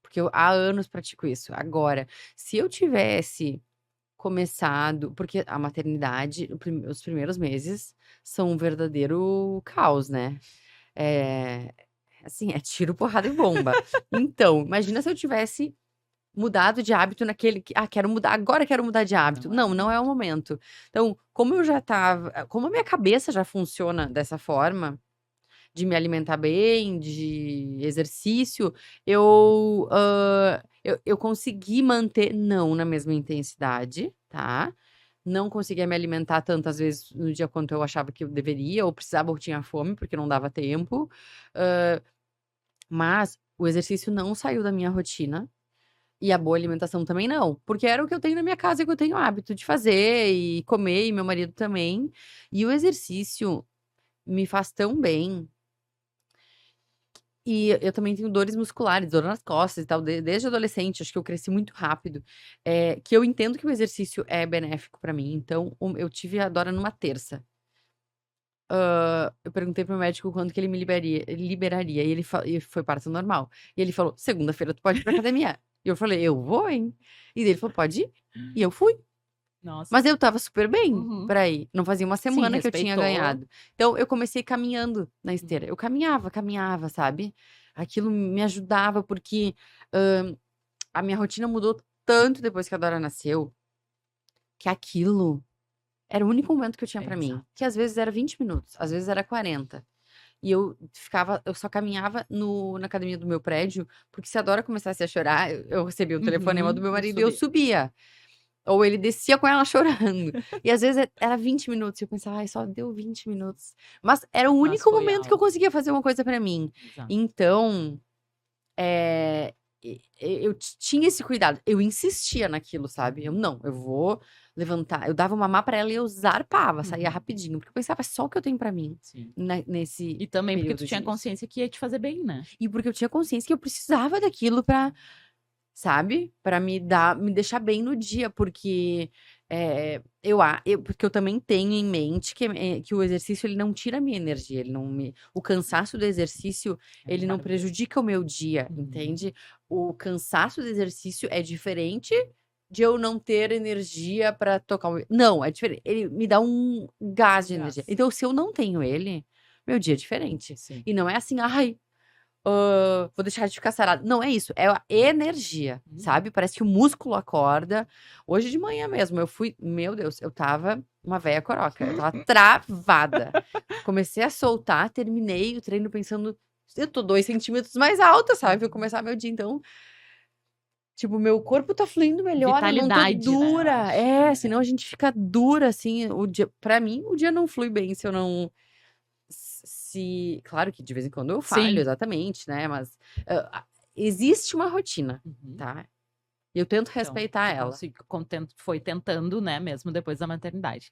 Speaker 2: porque eu há anos pratico isso. Agora, se eu tivesse começado porque a maternidade, os primeiros meses são um verdadeiro caos, né. Eh, assim, é tiro, porrada e bomba. Então, imagina se eu tivesse mudado de hábito naquele que: "Ah, quero mudar, agora quero mudar de hábito".
Speaker 1: Não é o
Speaker 2: Não, não é o
Speaker 1: momento.
Speaker 2: momento. Então, como eu já estava como a minha cabeça já funciona dessa forma, de me alimentar bem, de exercício, eu consegui manter, não na mesma intensidade, tá, não conseguia me alimentar tantas vezes no dia quanto eu achava que eu deveria, ou precisava ou tinha fome, porque não dava tempo, mas o exercício não saiu da minha rotina. E a boa alimentação também não, porque era o que eu tenho na minha casa e que eu tenho hábito de fazer e comer, e meu marido também. E o exercício me faz tão bem. E eu também tenho dores musculares, dor nas costas e tal, desde adolescente, acho que eu cresci muito rápido, que eu entendo que o exercício é benéfico pra mim, então eu tive a Dora numa terça. Eu perguntei para o médico quando que ele me liberaria, e e foi parto normal. E ele falou: "Segunda-feira tu pode ir pra academia". E eu falei: "Eu vou, hein". E daí ele falou: "Pode ir". E eu fui.
Speaker 1: Nossa.
Speaker 2: Mas eu estava super bem
Speaker 1: Uhum.
Speaker 2: pra ir, não fazia uma
Speaker 1: Sim,
Speaker 2: semana que eu tinha
Speaker 1: respeitou.
Speaker 2: ganhado. Então eu comecei caminhando na esteira,
Speaker 1: Uhum.
Speaker 2: eu caminhava, caminhava, sabe. Aquilo me ajudava, porque, a minha rotina mudou tanto depois que a Dora nasceu, que aquilo era o único momento que eu tinha pra mim,
Speaker 1: Exato.
Speaker 2: que às vezes era 20 minutos, às vezes era 40. E eu só caminhava na academia do meu prédio, porque se a Dora começasse a chorar, eu recebia um telefonema do
Speaker 1: Uhum.
Speaker 2: meu
Speaker 1: De
Speaker 2: marido e eu
Speaker 1: subir.
Speaker 2: subia. Ou ele descia com ela chorando. E às vezes era 20 minutos e eu pensava: "Ai, só deu 20 minutos". Mas era o
Speaker 1: Mas
Speaker 2: único
Speaker 1: foi
Speaker 2: momento que eu
Speaker 1: algo.
Speaker 2: conseguia fazer uma coisa pra mim.
Speaker 1: Exato.
Speaker 2: Então, eu tinha esse cuidado. Eu insistia naquilo, sabe. Eu:
Speaker 1: Uhum.
Speaker 2: "Não, eu vou levantar". Eu dava mamar pra ela e eu zarpava, saía
Speaker 1: Uhum.
Speaker 2: rapidinho, porque eu pensava: "É só o que eu tenho pra mim,
Speaker 1: Sim.
Speaker 2: nesse
Speaker 1: E também porque tu
Speaker 2: período
Speaker 1: tinha
Speaker 2: de".
Speaker 1: consciência que ia te fazer bem, né?
Speaker 2: E porque eu tinha consciência que eu precisava daquilo pra, sabe, pra me deixar bem no dia, porque, porque eu também tenho em mente que o exercício ele não tira a minha energia, ele não me o cansaço do exercício,
Speaker 1: É
Speaker 2: ele não
Speaker 1: maravilhoso.
Speaker 2: prejudica o meu dia,
Speaker 1: Uhum.
Speaker 2: entende. O cansaço do exercício é diferente de eu não ter energia pra tocar não, é diferente, ele me dá um gás
Speaker 1: Um
Speaker 2: de energia.
Speaker 1: gás.
Speaker 2: Então se eu não tenho ele, meu dia é diferente.
Speaker 1: Sim.
Speaker 2: E não é assim, ai, vou deixar de ficar sarada. Não é isso, é a energia, sabe? Parece que o músculo acorda. Hoje de manhã mesmo, eu fui, meu Deus, eu tava uma véia coroca, eu tava travada. Comecei a soltar, terminei o treino pensando, eu tô 2 centímetros mais alta, sabe? Vou começar meu dia, então, tipo, meu corpo tá fluindo melhor, eu não tô
Speaker 1: Vitalidade, né, eu
Speaker 2: dura.
Speaker 1: acho.
Speaker 2: É, senão a gente fica dura, assim, o dia, pra mim, o dia não flui bem se eu não, claro que de vez em quando eu falho,
Speaker 1: Sim.
Speaker 2: exatamente, né, mas, existe uma rotina,
Speaker 1: Uhum.
Speaker 2: tá? E eu tento
Speaker 1: Então,
Speaker 2: respeitar
Speaker 1: tu
Speaker 2: ela.
Speaker 1: foi tentando, né, mesmo depois da maternidade.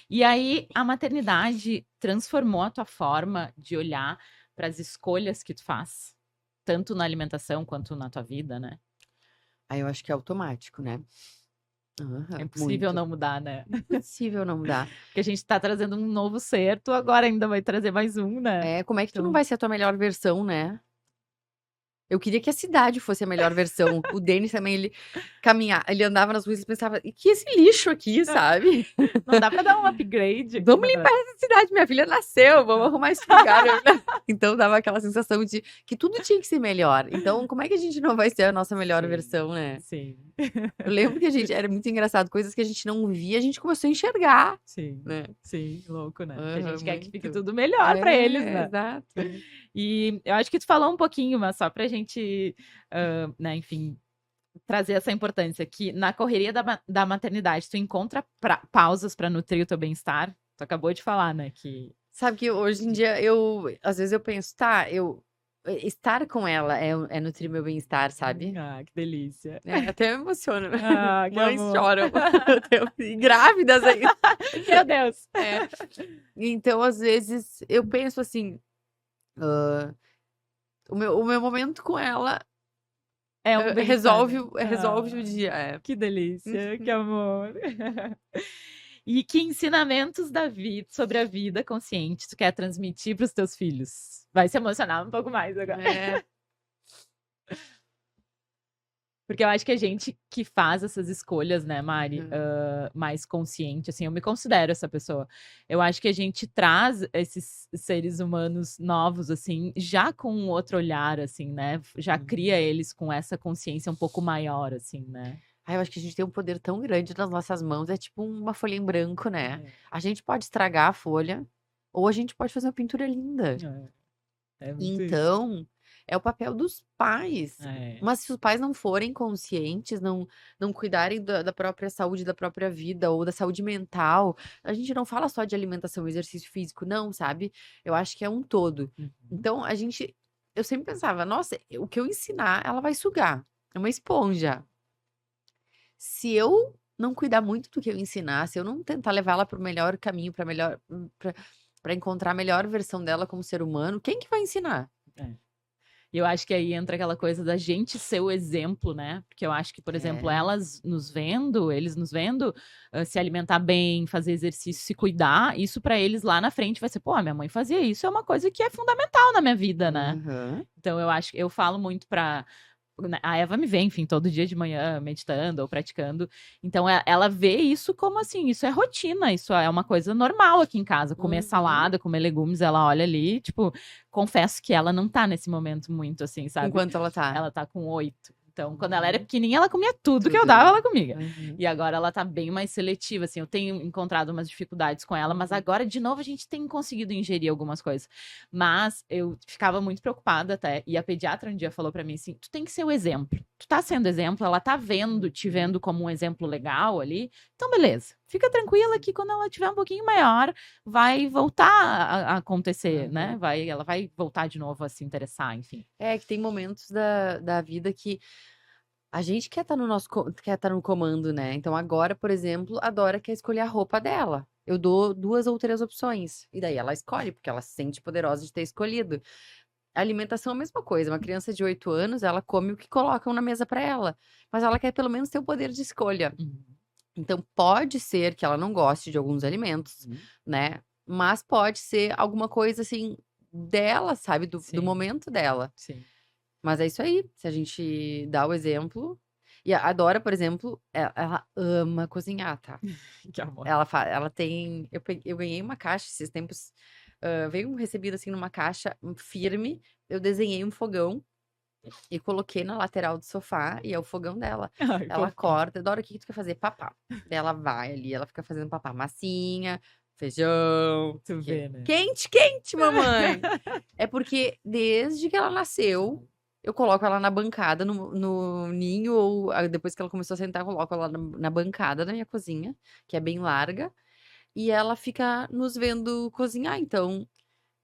Speaker 1: E aí, a maternidade transformou a tua forma de olhar para as escolhas que tu faz, tanto na alimentação quanto na tua vida, né?
Speaker 2: Aí eu acho que é automático, né?
Speaker 1: É
Speaker 2: Aham,
Speaker 1: impossível
Speaker 2: muito.
Speaker 1: não mudar, né?
Speaker 2: Impossível não mudar.
Speaker 1: Porque a gente tá trazendo um novo ser, tu agora ainda vai trazer mais um, né?
Speaker 2: É, como é que tu não
Speaker 1: Então,
Speaker 2: vai ser a tua melhor versão, né? Eu queria que a cidade fosse a melhor versão. O Denis também, ele andava nas ruas e pensava, e que esse lixo aqui, sabe?
Speaker 1: não dá pra dar um upgrade aqui,
Speaker 2: Vamos limpar essa cidade, minha filha nasceu, vamos arrumar esse lugar. Então dava aquela sensação de que tudo tinha que ser melhor. Então, como é que a gente não vai ser a nossa melhor
Speaker 1: Sim,
Speaker 2: versão, né?
Speaker 1: sim.
Speaker 2: Eu lembro que a gente era muito engraçado, coisas que a gente não via, a gente começou a enxergar,
Speaker 1: Sim,
Speaker 2: né?
Speaker 1: sim, louco, né? Porque a
Speaker 2: Aham,
Speaker 1: gente quer que fique
Speaker 2: muito.
Speaker 1: tudo melhor pra eles,
Speaker 2: É,
Speaker 1: né?
Speaker 2: exato.
Speaker 1: E eu acho que tu falou um pouquinho, mas só pra gente, né, enfim, trazer essa importância que na correria da maternidade tu encontra pausas pra nutrir o teu bem-estar. Tu acabou de falar, né, que
Speaker 2: Sabe que hoje em dia às vezes eu penso, tá, estar com ela é nutrir meu bem-estar, sabe?
Speaker 1: que delícia.
Speaker 2: Até me emociona, né?
Speaker 1: Ah, que
Speaker 2: Mães
Speaker 1: amor.
Speaker 2: choram. E grávidas aí.
Speaker 1: Meu Deus.
Speaker 2: É. Então, às vezes, eu penso assim, o meu momento com ela
Speaker 1: É um bem-estar,
Speaker 2: resolve,
Speaker 1: né?
Speaker 2: resolve o
Speaker 1: Ah,
Speaker 2: dia. É.
Speaker 1: que delícia, que amor. E que ensinamentos da vida sobre a vida consciente tu quer transmitir para os teus filhos? Vai se emocionar um pouco mais agora.
Speaker 2: É.
Speaker 1: Porque eu acho que a gente que faz essas escolhas, né, Mari,
Speaker 2: Uhum.
Speaker 1: mais consciente, assim, eu me considero essa pessoa. Eu acho que a gente traz esses seres humanos novos, assim, já com um outro olhar, assim, né? Já cria eles com essa consciência um pouco maior, assim, né?
Speaker 2: Eu acho que a gente tem um poder tão grande nas nossas mãos, é tipo uma folha em branco, né?
Speaker 1: É,
Speaker 2: A gente pode estragar a folha, ou a gente pode fazer uma pintura linda.
Speaker 1: é muito isso.
Speaker 2: Então, é o papel dos pais.
Speaker 1: É.
Speaker 2: Mas se os pais não forem conscientes, não cuidarem da própria saúde, da própria vida, ou da saúde mental, a gente não fala só de alimentação e exercício físico, não, sabe? Eu acho que é um todo.
Speaker 1: Uhum.
Speaker 2: Então, eu sempre pensava, nossa, o que eu ensinar, ela vai sugar. É uma esponja. Se eu não cuidar muito do que eu ensinar, se eu não tentar levar ela para o melhor caminho, para encontrar a melhor versão dela como ser humano, quem que vai ensinar?
Speaker 1: É. E eu acho que aí entra aquela coisa da gente ser o exemplo, né? Porque eu acho que, por exemplo,
Speaker 2: É.
Speaker 1: eles nos vendo se alimentar bem, fazer exercício, se cuidar, isso pra eles lá na frente vai ser, pô, minha mãe fazia isso, é uma coisa que é fundamental na minha vida, né?
Speaker 2: Aham.
Speaker 1: Então eu acho que eu falo muito pra. A Eva me vê, enfim, todo dia de manhã meditando ou praticando. Então ela vê isso como assim, isso é rotina, isso é uma coisa normal aqui em casa. Comer
Speaker 2: Uhum.
Speaker 1: salada, comer legumes, ela olha ali, tipo, confesso que ela não tá nesse momento muito assim,
Speaker 2: Com
Speaker 1: sabe?
Speaker 2: quanto ela tá?
Speaker 1: Ela tá com 8. Então, quando ela era pequenininha, ela comia tudo que eu
Speaker 2: Tudo,
Speaker 1: dava,
Speaker 2: né?
Speaker 1: ela comia.
Speaker 2: Uhum.
Speaker 1: E agora ela tá bem mais seletiva, assim. Eu tenho encontrado umas dificuldades com ela, mas agora, de novo, a gente tem conseguido ingerir algumas coisas. Mas eu ficava muito preocupada até. E a pediatra um dia falou pra mim assim: tu tem que ser o exemplo. Tu tá sendo exemplo, ela tá vendo, te vendo como um exemplo legal ali. Então, beleza. Fica tranquila que quando ela tiver um pouquinho maior, vai voltar a acontecer, né? Ela vai voltar de novo a se interessar, enfim.
Speaker 2: É que tem momentos da vida que a gente quer estar quer estar no comando, né? Então agora, por exemplo, a Dora quer escolher a roupa dela. Eu dou 2 ou 3 opções. E daí ela escolhe, porque ela se sente poderosa de ter escolhido. A alimentação é a mesma coisa. Uma criança de 8 anos, ela come o que colocam na mesa para ela. Mas ela quer pelo menos ter o poder de escolha.
Speaker 1: Uhum.
Speaker 2: Então pode ser que ela não goste de alguns alimentos, né? Mas pode ser alguma coisa assim dela, sabe? Do
Speaker 1: Sim.
Speaker 2: momento dela.
Speaker 1: Sim.
Speaker 2: Mas é isso aí. Se a gente dá o exemplo. E a Dora, por exemplo, ela ama cozinhar, tá?
Speaker 1: Que amor.
Speaker 2: Ela tem. Eu ganhei uma caixa esses tempos veio recebido assim numa caixa firme. Eu desenhei um fogão e coloquei na lateral do sofá, e é o fogão dela.
Speaker 1: Ai,
Speaker 2: Ela
Speaker 1: fofinho.
Speaker 2: acorda, Dora, o que tu quer fazer? Papá. Daí ela vai ali, ela fica fazendo papá. Massinha, feijão, não sei
Speaker 1: Tu
Speaker 2: o quê.
Speaker 1: vê, né?
Speaker 2: Quente, quente, mamãe! É porque desde que ela nasceu, eu coloco ela na bancada, no ninho, ou depois que ela começou a sentar, eu coloco ela na bancada da minha cozinha, que é bem larga, e ela fica nos vendo cozinhar. Então,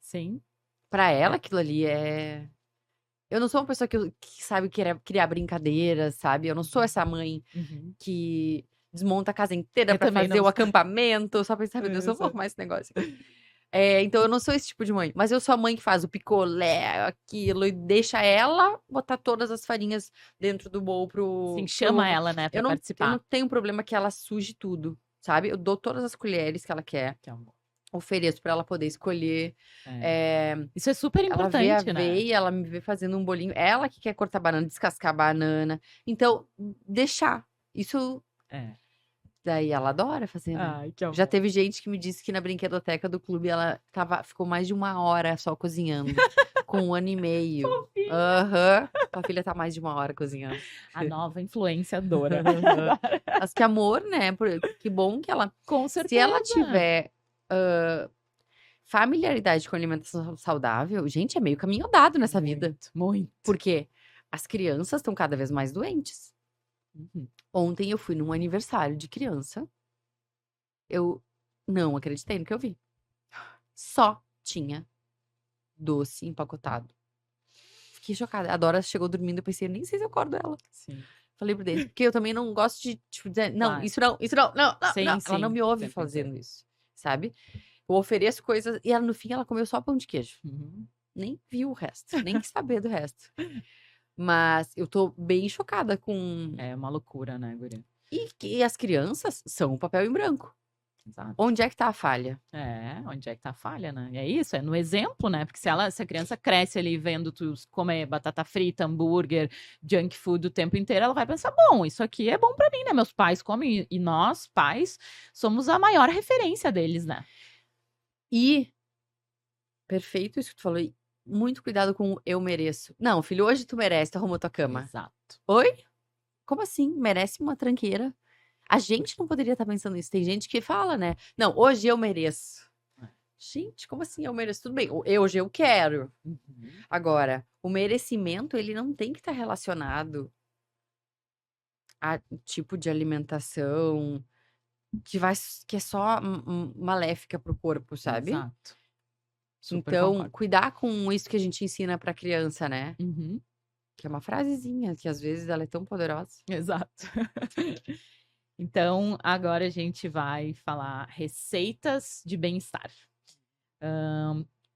Speaker 1: Sim.
Speaker 2: pra ela, aquilo ali é. Eu não sou uma pessoa que sabe criar brincadeiras, sabe? Eu não sou essa mãe
Speaker 1: Uhum.
Speaker 2: que desmonta a casa inteira
Speaker 1: Eu
Speaker 2: pra
Speaker 1: também
Speaker 2: fazer
Speaker 1: não
Speaker 2: o
Speaker 1: sou.
Speaker 2: acampamento, só pensar, meu Deus, eu vou
Speaker 1: Exato.
Speaker 2: arrumar esse negócio aqui. Então eu não sou esse tipo de mãe, mas eu sou a mãe que faz o picolé, aquilo, e deixa ela botar todas as farinhas dentro do bowl
Speaker 1: Sim,
Speaker 2: pro
Speaker 1: chama
Speaker 2: ovo.
Speaker 1: ela, né, pra
Speaker 2: Eu não
Speaker 1: participar.
Speaker 2: tenho problema que ela suje tudo, sabe? Eu dou todas as colheres que ela quer,
Speaker 1: Que amor.
Speaker 2: ofereço pra ela poder escolher.
Speaker 1: É. Isso é super
Speaker 2: Ela vê a
Speaker 1: importante, né?
Speaker 2: aveia, ela me vê fazendo um bolinho. Ela que quer cortar banana, descascar banana. Então, deixar. Isso,
Speaker 1: É.
Speaker 2: daí ela adora fazer, né?
Speaker 1: Ai, que
Speaker 2: Já
Speaker 1: amor.
Speaker 2: teve gente que me disse que na brinquedoteca do clube ela ficou mais de 1 hora só cozinhando. Com 1 ano e meio.
Speaker 1: Fofinha.
Speaker 2: Aham. Tua filha tá mais de 1 hora cozinhando.
Speaker 1: A nova influenciadora.
Speaker 2: Mas que amor, né? Que bom que ela.
Speaker 1: Com
Speaker 2: Se ela
Speaker 1: certeza.
Speaker 2: tiver familiaridade com alimentação saudável, gente, é meio caminho andado nessa vida.
Speaker 1: Muito, muito.
Speaker 2: Porque as crianças estão cada vez mais doentes.
Speaker 1: Uhum.
Speaker 2: Ontem eu fui num aniversário de criança. Eu não acreditei no que eu vi. Só tinha doce empacotado. Fiquei chocada. A Dora chegou dormindo, eu pensei, nem sei se eu acordo ela.
Speaker 1: Sim.
Speaker 2: Falei pro dele, porque eu também não gosto de, tipo, dizer, não,
Speaker 1: Claro.
Speaker 2: isso não, não,
Speaker 1: Sim,
Speaker 2: não. Ela não
Speaker 1: sim,
Speaker 2: me ouve
Speaker 1: sempre
Speaker 2: fazendo
Speaker 1: dizer.
Speaker 2: isso, sabe? Eu ofereço coisas e ela, no fim, ela comeu só pão de queijo.
Speaker 1: Uhum.
Speaker 2: Nem viu o resto, nem quis saber do resto. Mas eu tô bem chocada com.
Speaker 1: É uma loucura, né, guria?
Speaker 2: E as crianças são o papel em branco.
Speaker 1: Exato.
Speaker 2: Onde é que tá a falha?
Speaker 1: Onde é que tá a falha, né? E é isso, é no exemplo, né? Porque se a criança cresce ali vendo tu comer batata frita, hambúrguer, junk food o tempo inteiro, ela vai pensar, bom, isso aqui é bom pra mim, né? Meus pais comem e nós, pais, somos a maior referência deles, né?
Speaker 2: E, perfeito isso que tu falou, e muito cuidado com o eu mereço. Não, filho, hoje tu merece, tu arrumou tua cama.
Speaker 1: Exato.
Speaker 2: Oi? Como assim? Merece uma tranqueira? A gente não poderia estar pensando isso. Tem gente que fala, né? Não, hoje eu mereço. Gente, como assim eu mereço? Tudo bem, hoje eu quero.
Speaker 1: Uhum.
Speaker 2: Agora, o merecimento, ele não tem que estar relacionado a tipo de alimentação que é só maléfica pro corpo, sabe?
Speaker 1: Exato. Super
Speaker 2: Então,
Speaker 1: concordo.
Speaker 2: cuidar com isso que a gente ensina pra criança, né?
Speaker 1: Uhum.
Speaker 2: Que é uma frasezinha, que às vezes ela é tão poderosa.
Speaker 1: Exato. Então, agora a gente vai falar receitas de bem-estar.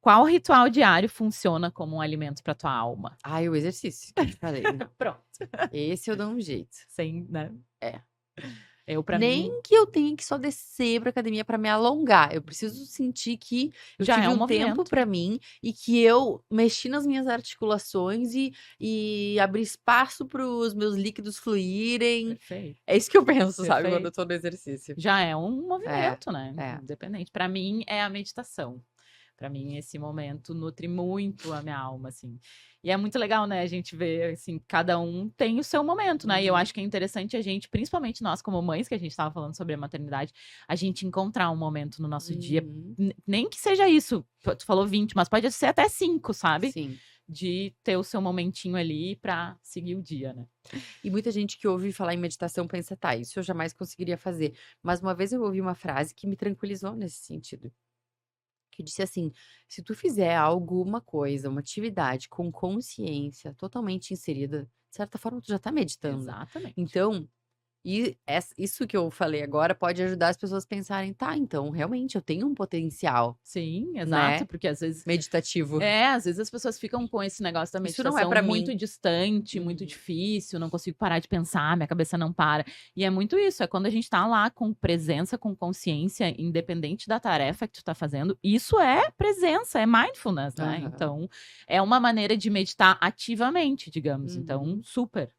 Speaker 1: Qual ritual diário funciona como um alimento para tua alma?
Speaker 2: Ai, o exercício, que eu te falei, né?
Speaker 1: Pronto.
Speaker 2: Esse eu dou um jeito.
Speaker 1: Sem, né?
Speaker 2: É.
Speaker 1: Eu, pra
Speaker 2: Nem
Speaker 1: mim,
Speaker 2: que eu tenha que só descer pra academia pra me alongar. Eu preciso sentir que eu
Speaker 1: já
Speaker 2: tive
Speaker 1: é um
Speaker 2: um tempo
Speaker 1: movimento.
Speaker 2: pra mim e que eu mexi nas minhas articulações e abri espaço pros meus líquidos fluírem.
Speaker 1: Perfeito.
Speaker 2: É isso que eu penso, sabe, quando eu
Speaker 1: Perfeito.
Speaker 2: tô no exercício.
Speaker 1: Já é um movimento, né?
Speaker 2: é.
Speaker 1: Independente. Pra mim, é a meditação. Pra mim, esse momento nutre muito a minha alma, assim. E é muito legal, né? A gente ver, assim, cada um tem o seu momento, né? E eu
Speaker 2: Uhum.
Speaker 1: acho que é interessante a gente, principalmente nós como mães, que a gente estava falando sobre a maternidade, a gente encontrar um momento no nosso dia,
Speaker 2: Uhum.
Speaker 1: nem que seja isso, tu falou 20, mas pode ser até 5, sabe?
Speaker 2: Sim.
Speaker 1: De ter o seu momentinho ali pra seguir o dia, né?
Speaker 2: E muita gente que ouve falar em meditação pensa, tá, isso eu jamais conseguiria fazer. Mas uma vez eu ouvi uma frase que me tranquilizou nesse sentido. Que disse assim: se tu fizer alguma coisa, uma atividade com consciência totalmente inserida, de certa forma tu já tá meditando.
Speaker 1: Exatamente.
Speaker 2: Então, isso que eu falei agora pode ajudar as pessoas a pensarem, tá, então realmente eu tenho um potencial
Speaker 1: Sim, exato,
Speaker 2: né?
Speaker 1: porque às vezes
Speaker 2: meditativo.
Speaker 1: às vezes as pessoas ficam com esse negócio da
Speaker 2: Isso não é
Speaker 1: meditação
Speaker 2: pra
Speaker 1: muito
Speaker 2: mim.
Speaker 1: distante, muito
Speaker 2: Uhum.
Speaker 1: difícil, não consigo parar de pensar, minha cabeça não para. E é muito isso, é quando a gente tá lá com presença, com consciência, independente da tarefa que tu tá fazendo, isso é presença, é mindfulness, né?
Speaker 2: Aham.
Speaker 1: Então, é uma maneira de meditar ativamente, digamos. Então,
Speaker 2: Uhum.
Speaker 1: super.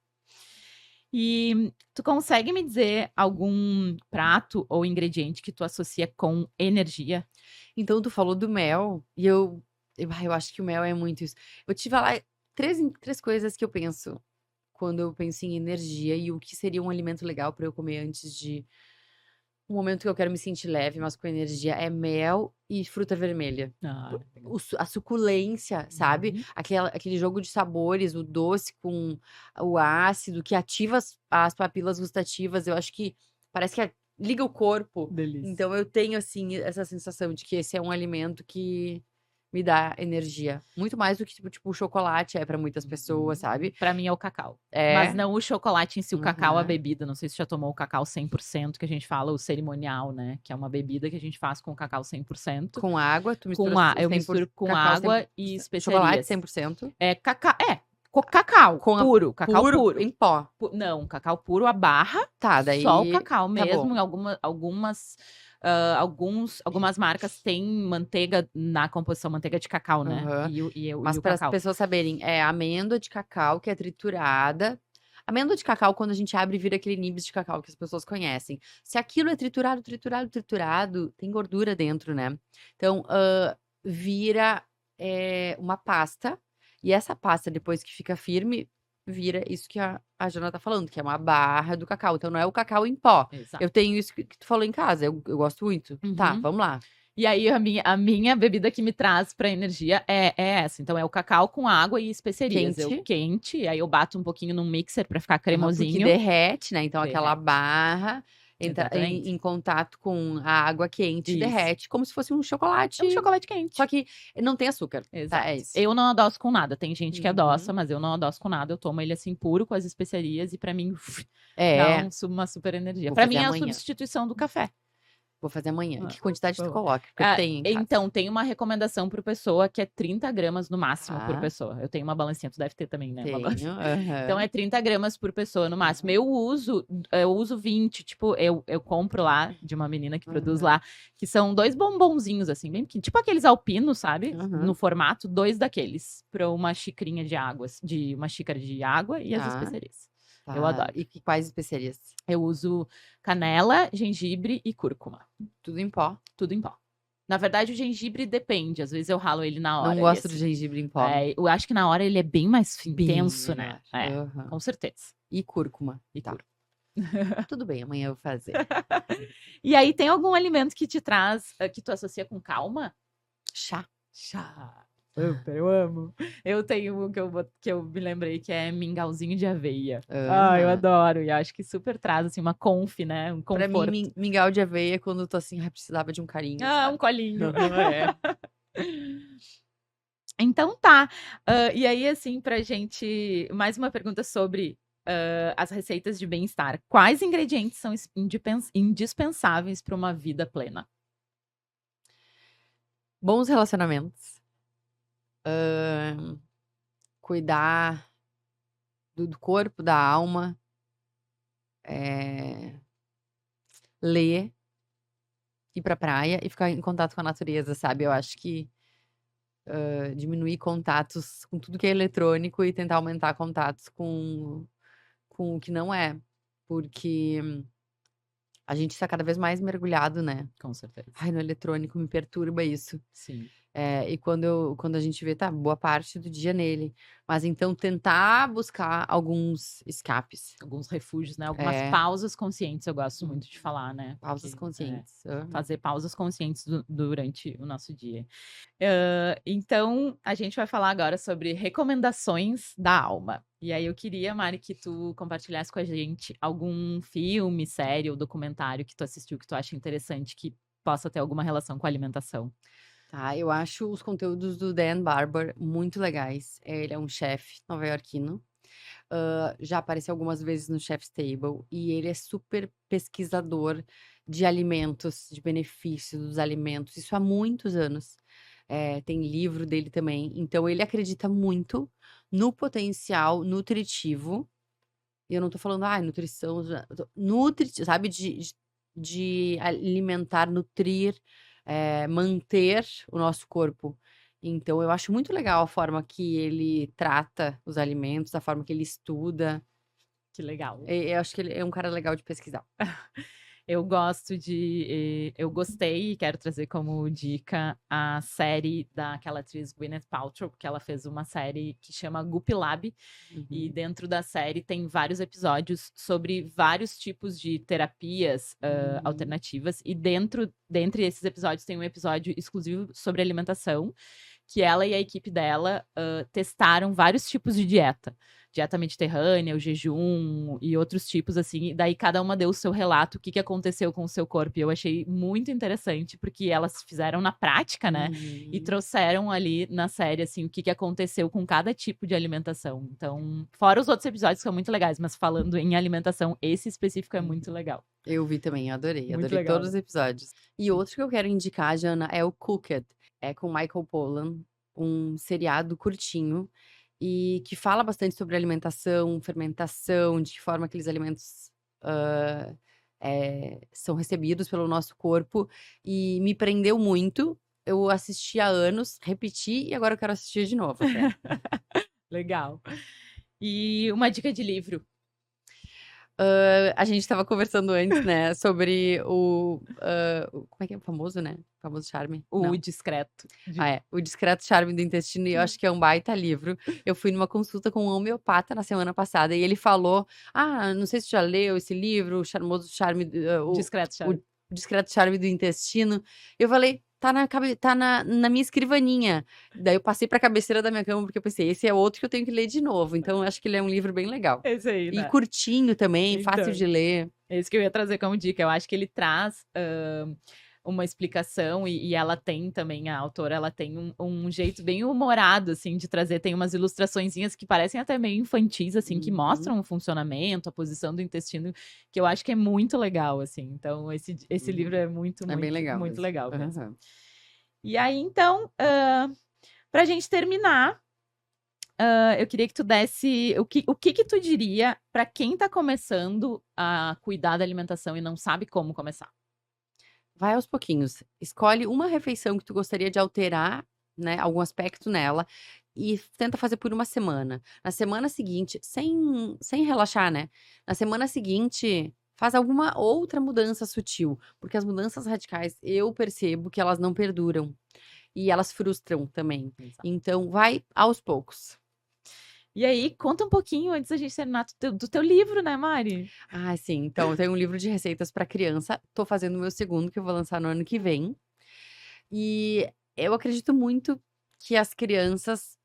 Speaker 1: E tu consegue me dizer algum prato ou ingrediente que tu associa com energia?
Speaker 2: Então tu falou do mel e eu acho que o mel é muito isso. Eu te falar 3 coisas que eu penso quando eu penso em energia e o que seria um alimento legal para eu comer antes de um momento que eu quero me sentir leve, mas com energia, é mel e fruta vermelha.
Speaker 1: Ah,
Speaker 2: Po
Speaker 1: legal.
Speaker 2: a suculência, sabe,
Speaker 1: Uhum.
Speaker 2: aquele jogo de sabores, o doce com o ácido que ativa as papilas gustativas, eu acho que parece que liga o corpo.
Speaker 1: Delícia.
Speaker 2: Então eu tenho, assim, essa sensação de que esse é um alimento que me dá energia. Muito mais do que, tipo, o chocolate é para muitas pessoas,
Speaker 1: Uhum.
Speaker 2: sabe.
Speaker 1: Pra mim é o cacau. Mas
Speaker 2: É.
Speaker 1: não o chocolate em si, o cacau, a
Speaker 2: Aham.
Speaker 1: bebida. Não sei se você já tomou o cacau 100% que a gente fala, o cerimonial, né, que é uma bebida que a gente faz com cacau 100%,
Speaker 2: Com água, tu mistura
Speaker 1: com a eu
Speaker 2: 100%
Speaker 1: misturo com
Speaker 2: cacau cem por
Speaker 1: água e
Speaker 2: cen chocolate
Speaker 1: especiarias.
Speaker 2: 100%.
Speaker 1: É cacau
Speaker 2: Com a
Speaker 1: puro, cacau
Speaker 2: puro
Speaker 1: puro.
Speaker 2: em pó.
Speaker 1: Não, cacau puro, a barra,
Speaker 2: Tá,
Speaker 1: só o
Speaker 2: daí
Speaker 1: cacau
Speaker 2: tá
Speaker 1: mesmo,
Speaker 2: bom.
Speaker 1: em algumas marcas têm manteiga na composição, manteiga de cacau, né,
Speaker 2: Aham.
Speaker 1: e
Speaker 2: Mas
Speaker 1: o
Speaker 2: para as
Speaker 1: cacau.
Speaker 2: pessoas saberem, é amêndoa de cacau que é triturada. Amêndoa de cacau, quando a gente abre, vira aquele nibs de cacau que as pessoas conhecem. Se aquilo é triturado, triturado, triturado, tem gordura dentro, né. Então, vira, uma pasta, e essa pasta, depois que fica firme, vira isso que a Jana tá falando, que é uma barra do cacau. Então não é o cacau em pó.
Speaker 1: Exato.
Speaker 2: Eu tenho isso que tu falou em casa, eu gosto muito. Tá,
Speaker 1: Uhum.
Speaker 2: vamos lá.
Speaker 1: E aí a minha bebida que me traz pra energia é essa, então é o cacau com água e especiarias, eu
Speaker 2: Quente.
Speaker 1: quente, aí eu bato um pouquinho no mixer pra ficar
Speaker 2: Aham, porque
Speaker 1: cremosinho.
Speaker 2: derrete, né, então aquela
Speaker 1: Derrete.
Speaker 2: barra entra
Speaker 1: Exatamente.
Speaker 2: em contato com a água quente,
Speaker 1: Isso.
Speaker 2: derrete, como se fosse um
Speaker 1: É um
Speaker 2: chocolate,
Speaker 1: chocolate quente.
Speaker 2: só que não tem açúcar, tá, é
Speaker 1: Exato.
Speaker 2: isso.
Speaker 1: Eu não adoço com nada, tem gente que adoça,
Speaker 2: Uhum.
Speaker 1: mas eu não adoço com nada, eu tomo ele assim puro com as especiarias e pra mim dá
Speaker 2: É,
Speaker 1: uma super energia.
Speaker 2: vou
Speaker 1: Pra
Speaker 2: fazer
Speaker 1: mim é a
Speaker 2: amanhã,
Speaker 1: substituição do café.
Speaker 2: vou fazer amanhã. E
Speaker 1: Ah,
Speaker 2: que quantidade tu
Speaker 1: boa.
Speaker 2: coloca? Porque eu
Speaker 1: Ah,
Speaker 2: tenho em casa.
Speaker 1: então, tem uma recomendação por pessoa que é 30 gramas no máximo por
Speaker 2: Tá,
Speaker 1: pessoa. Eu tenho uma balancinha, tu deve ter também, né, uma balança.
Speaker 2: tenho,
Speaker 1: Então é
Speaker 2: aham.
Speaker 1: 30 gramas por pessoa no máximo.
Speaker 2: Aham,
Speaker 1: Eu uso 20, tipo, eu compro lá de uma menina que produz
Speaker 2: aham,
Speaker 1: lá, que são 2 bombonzinhos, assim, bem pequenos, tipo aqueles alpinos, sabe, no
Speaker 2: aham.
Speaker 1: formato, 2 daqueles, pra uma xicrinha de uma xícara de água e as
Speaker 2: Tá,
Speaker 1: especiarias. Eu
Speaker 2: tá.
Speaker 1: adoro.
Speaker 2: E quais especiarias?
Speaker 1: Eu uso canela, gengibre e cúrcuma,
Speaker 2: Tudo em pó.
Speaker 1: tudo em pó. Na verdade, o gengibre depende, às vezes eu ralo ele na
Speaker 2: Não
Speaker 1: hora e
Speaker 2: gosto de
Speaker 1: assim.
Speaker 2: gengibre em pó.
Speaker 1: É, eu acho que na hora ele é bem mais
Speaker 2: Bem
Speaker 1: intenso, né.
Speaker 2: melhor.
Speaker 1: É,
Speaker 2: Aham.
Speaker 1: com certeza.
Speaker 2: E cúrcuma.
Speaker 1: E
Speaker 2: Tá.
Speaker 1: cúrcuma.
Speaker 2: Tudo bem, amanhã eu vou fazer.
Speaker 1: E aí, tem algum alimento que te traz, que tu associa com calma?
Speaker 2: Chá.
Speaker 1: Chá. Super, eu amo. Eu tenho um que eu me lembrei que é mingauzinho de aveia. Ah, eu
Speaker 2: Aham.
Speaker 1: adoro. E acho que super traz, assim, uma né, um
Speaker 2: Pra mim,
Speaker 1: conforto.
Speaker 2: mingau de aveia é quando eu tô assim: "Ai, precisava de um carinho",
Speaker 1: Ah, um
Speaker 2: sabe.
Speaker 1: colinho.
Speaker 2: É.
Speaker 1: Então tá. E aí, assim, pra gente mais uma pergunta sobre, as receitas de bem-estar. Quais ingredientes são indispensáveis para uma vida plena?
Speaker 2: Bons relacionamentos, cuidar do corpo, da alma, eh, ler, ir pra praia e ficar em contato com a natureza, sabe. Eu acho que, diminuir contatos com tudo que é eletrônico e tentar aumentar contatos com o que não é, porque a gente tá cada vez mais mergulhado, né.
Speaker 1: Com certeza.
Speaker 2: Ai, no eletrônico me perturba isso.
Speaker 1: Sim.
Speaker 2: E quando a gente vê, tá boa parte do dia nele. Mas então tentar buscar alguns escapes.
Speaker 1: Alguns refúgios, né, algumas
Speaker 2: É,
Speaker 1: pausas conscientes, eu gosto muito de falar, né,
Speaker 2: pausas
Speaker 1: porque
Speaker 2: conscientes. Aham.
Speaker 1: fazer pausas conscientes durante o nosso dia. Então, a gente vai falar agora sobre recomendações da alma. E aí eu queria, Mari, que tu compartilhasse com a gente algum filme, série ou documentário que tu assistiu, que tu acha interessante, que possa ter alguma relação com a alimentação.
Speaker 2: Tá, eu acho os conteúdos do Dan Barber muito legais. Ele é um chefe nova-iorquino. Já apareceu algumas vezes no Chef's Table e ele é super pesquisador de alimentos, de benefícios dos alimentos, isso há muitos anos. Tem livro dele também, então ele acredita muito no potencial nutritivo, e eu não tô falando: "Ai, nutrição já", eu tô sabe, de alimentar, nutrir, manter o nosso corpo. Então eu acho muito legal a forma que ele trata os alimentos, a forma que ele estuda.
Speaker 1: Que legal.
Speaker 2: Eu acho que ele é um cara legal de pesquisar.
Speaker 1: Eu gostei e quero trazer como dica a série daquela atriz Gwyneth Paltrow, porque ela fez uma série que chama Goop Lab, e dentro da série tem vários episódios sobre vários tipos de terapias alternativas, e dentre esses episódios tem um episódio exclusivo sobre alimentação, que ela e a equipe dela testaram vários tipos de dieta mediterrânea, o jejum e outros tipos, assim, e daí cada uma deu o seu relato, o que aconteceu com o seu corpo, e eu achei muito interessante, porque elas fizeram na prática, né, e trouxeram ali na série, assim, o que aconteceu com cada tipo de alimentação. Então, fora os outros episódios que são muito legais, mas falando em alimentação, esse específico é muito legal.
Speaker 2: Eu vi também, adorei.
Speaker 1: Muito
Speaker 2: Adorei
Speaker 1: legal.
Speaker 2: todos os episódios. E outro que eu quero indicar, Jana, é o Cooked. É com Michael Pollan, um seriado curtinho e que fala bastante sobre alimentação, fermentação, de que forma aqueles alimentos são recebidos pelo nosso corpo. E me prendeu muito. Eu assisti há anos, repeti e agora eu quero assistir de novo.
Speaker 1: Legal. E uma dica de livro.
Speaker 2: A gente estava conversando antes, né, sobre como é que é? O famoso, né? O famoso charme.
Speaker 1: O Discreto.
Speaker 2: O Discreto Charme do Intestino, e eu acho que é um baita livro. Eu fui numa consulta com um homeopata na semana passada, e ele falou, não sei se você já leu esse livro, o charmoso charme,
Speaker 1: Discreto Charme.
Speaker 2: O Discreto Charme do Intestino. Eu falei, tá na minha escrivaninha. Daí eu passei pra cabeceira da minha cama, porque eu pensei, esse é outro que eu tenho que ler de novo. Então, eu acho que ele é um livro bem legal.
Speaker 1: Esse aí, né?
Speaker 2: E curtinho também,
Speaker 1: Então,
Speaker 2: fácil de ler.
Speaker 1: Esse que eu ia trazer como dica. Eu acho que ele traz uma explicação, e ela tem também, a autora, ela tem um jeito bem humorado, assim, de trazer. Tem umas ilustraçõezinhas que parecem até meio infantis, assim, que mostram o funcionamento, a posição do intestino, que eu acho que é muito legal, assim. Então, esse livro é muito
Speaker 2: bem legal
Speaker 1: muito
Speaker 2: mesmo.
Speaker 1: legal mesmo. E aí, então, pra gente terminar, eu queria que tu desse o que tu diria para quem tá começando a cuidar da alimentação e não sabe como começar.
Speaker 2: Vai aos pouquinhos. Escolhe uma refeição que tu gostaria de alterar, né, algum aspecto nela, e tenta fazer por uma semana. Na semana seguinte, sem relaxar, né? Na semana seguinte, faz alguma outra mudança sutil, porque as mudanças radicais eu percebo que elas não perduram e elas frustram também.
Speaker 1: Exato.
Speaker 2: Então, vai aos poucos.
Speaker 1: E aí, conta um pouquinho antes da gente terminar do teu livro, né, Mari?
Speaker 2: Sim. Então, eu tenho um livro de receitas para criança. Tô fazendo o meu segundo, que eu vou lançar no ano que vem. E eu acredito muito que as crianças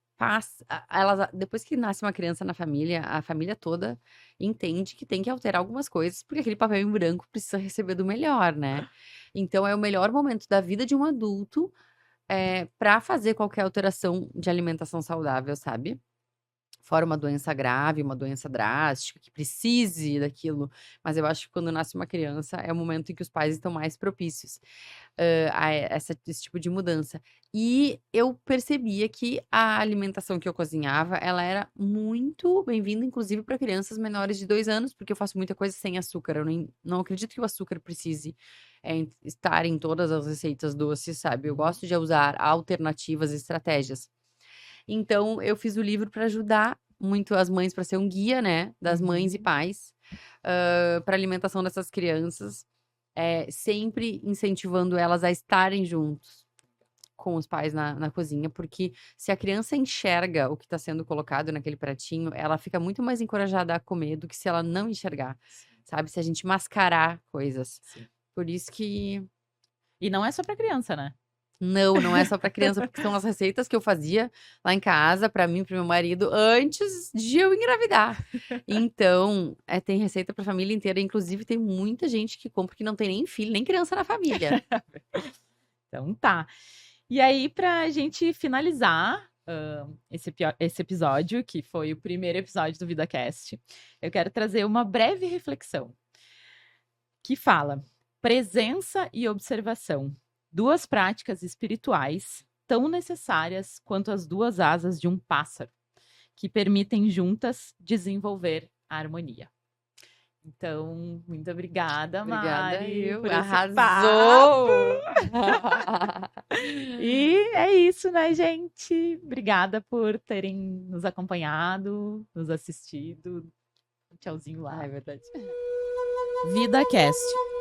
Speaker 2: depois que nasce uma criança na família, a família toda entende que tem que alterar algumas coisas, porque aquele papel em branco precisa receber do melhor, né? Então, é o melhor momento da vida de um adulto para fazer qualquer alteração de alimentação saudável, sabe? Fora uma doença grave, uma doença drástica, que precise daquilo. Mas eu acho que quando nasce uma criança, é o momento em que os pais estão mais propícios a esse tipo de mudança. E eu percebia que a alimentação que eu cozinhava, ela era muito bem-vinda, inclusive para crianças menores de 2 anos, porque eu faço muita coisa sem açúcar. Eu não acredito que o açúcar precise estar em todas as receitas doces, sabe? Eu gosto de usar alternativas e estratégias. Então, eu fiz o livro para ajudar muito as mães, para ser um guia, né, das mães e pais, para alimentação dessas crianças, sempre incentivando elas a estarem juntos com os pais na cozinha, porque se a criança enxerga o que está sendo colocado naquele pratinho, ela fica muito mais encorajada a comer do que se ela não enxergar, sabe? Se a gente mascarar coisas.
Speaker 1: Sim.
Speaker 2: Por isso que...
Speaker 1: E não é só para criança, né?
Speaker 2: Não é só para criança, porque são as receitas que eu fazia lá em casa, para mim e pro meu marido, antes de eu engravidar. Então, tem receita para família inteira, inclusive tem muita gente que compra que não tem nem filho, nem criança na família.
Speaker 1: Então tá. E aí, pra gente finalizar esse episódio, que foi o primeiro episódio do VidaCast, eu quero trazer uma breve reflexão que fala: presença e observação. 2 práticas espirituais tão necessárias quanto as 2 asas de um pássaro, que permitem juntas desenvolver a harmonia. Então, muito obrigada, Mari, por esse
Speaker 2: arrasou!
Speaker 1: E é isso, né, gente? Obrigada por terem nos acompanhado, nos assistido. tchauzinho lá.
Speaker 2: É verdade.
Speaker 1: VidaCast,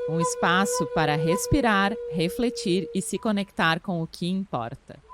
Speaker 1: um espaço para respirar, refletir e se conectar com o que importa.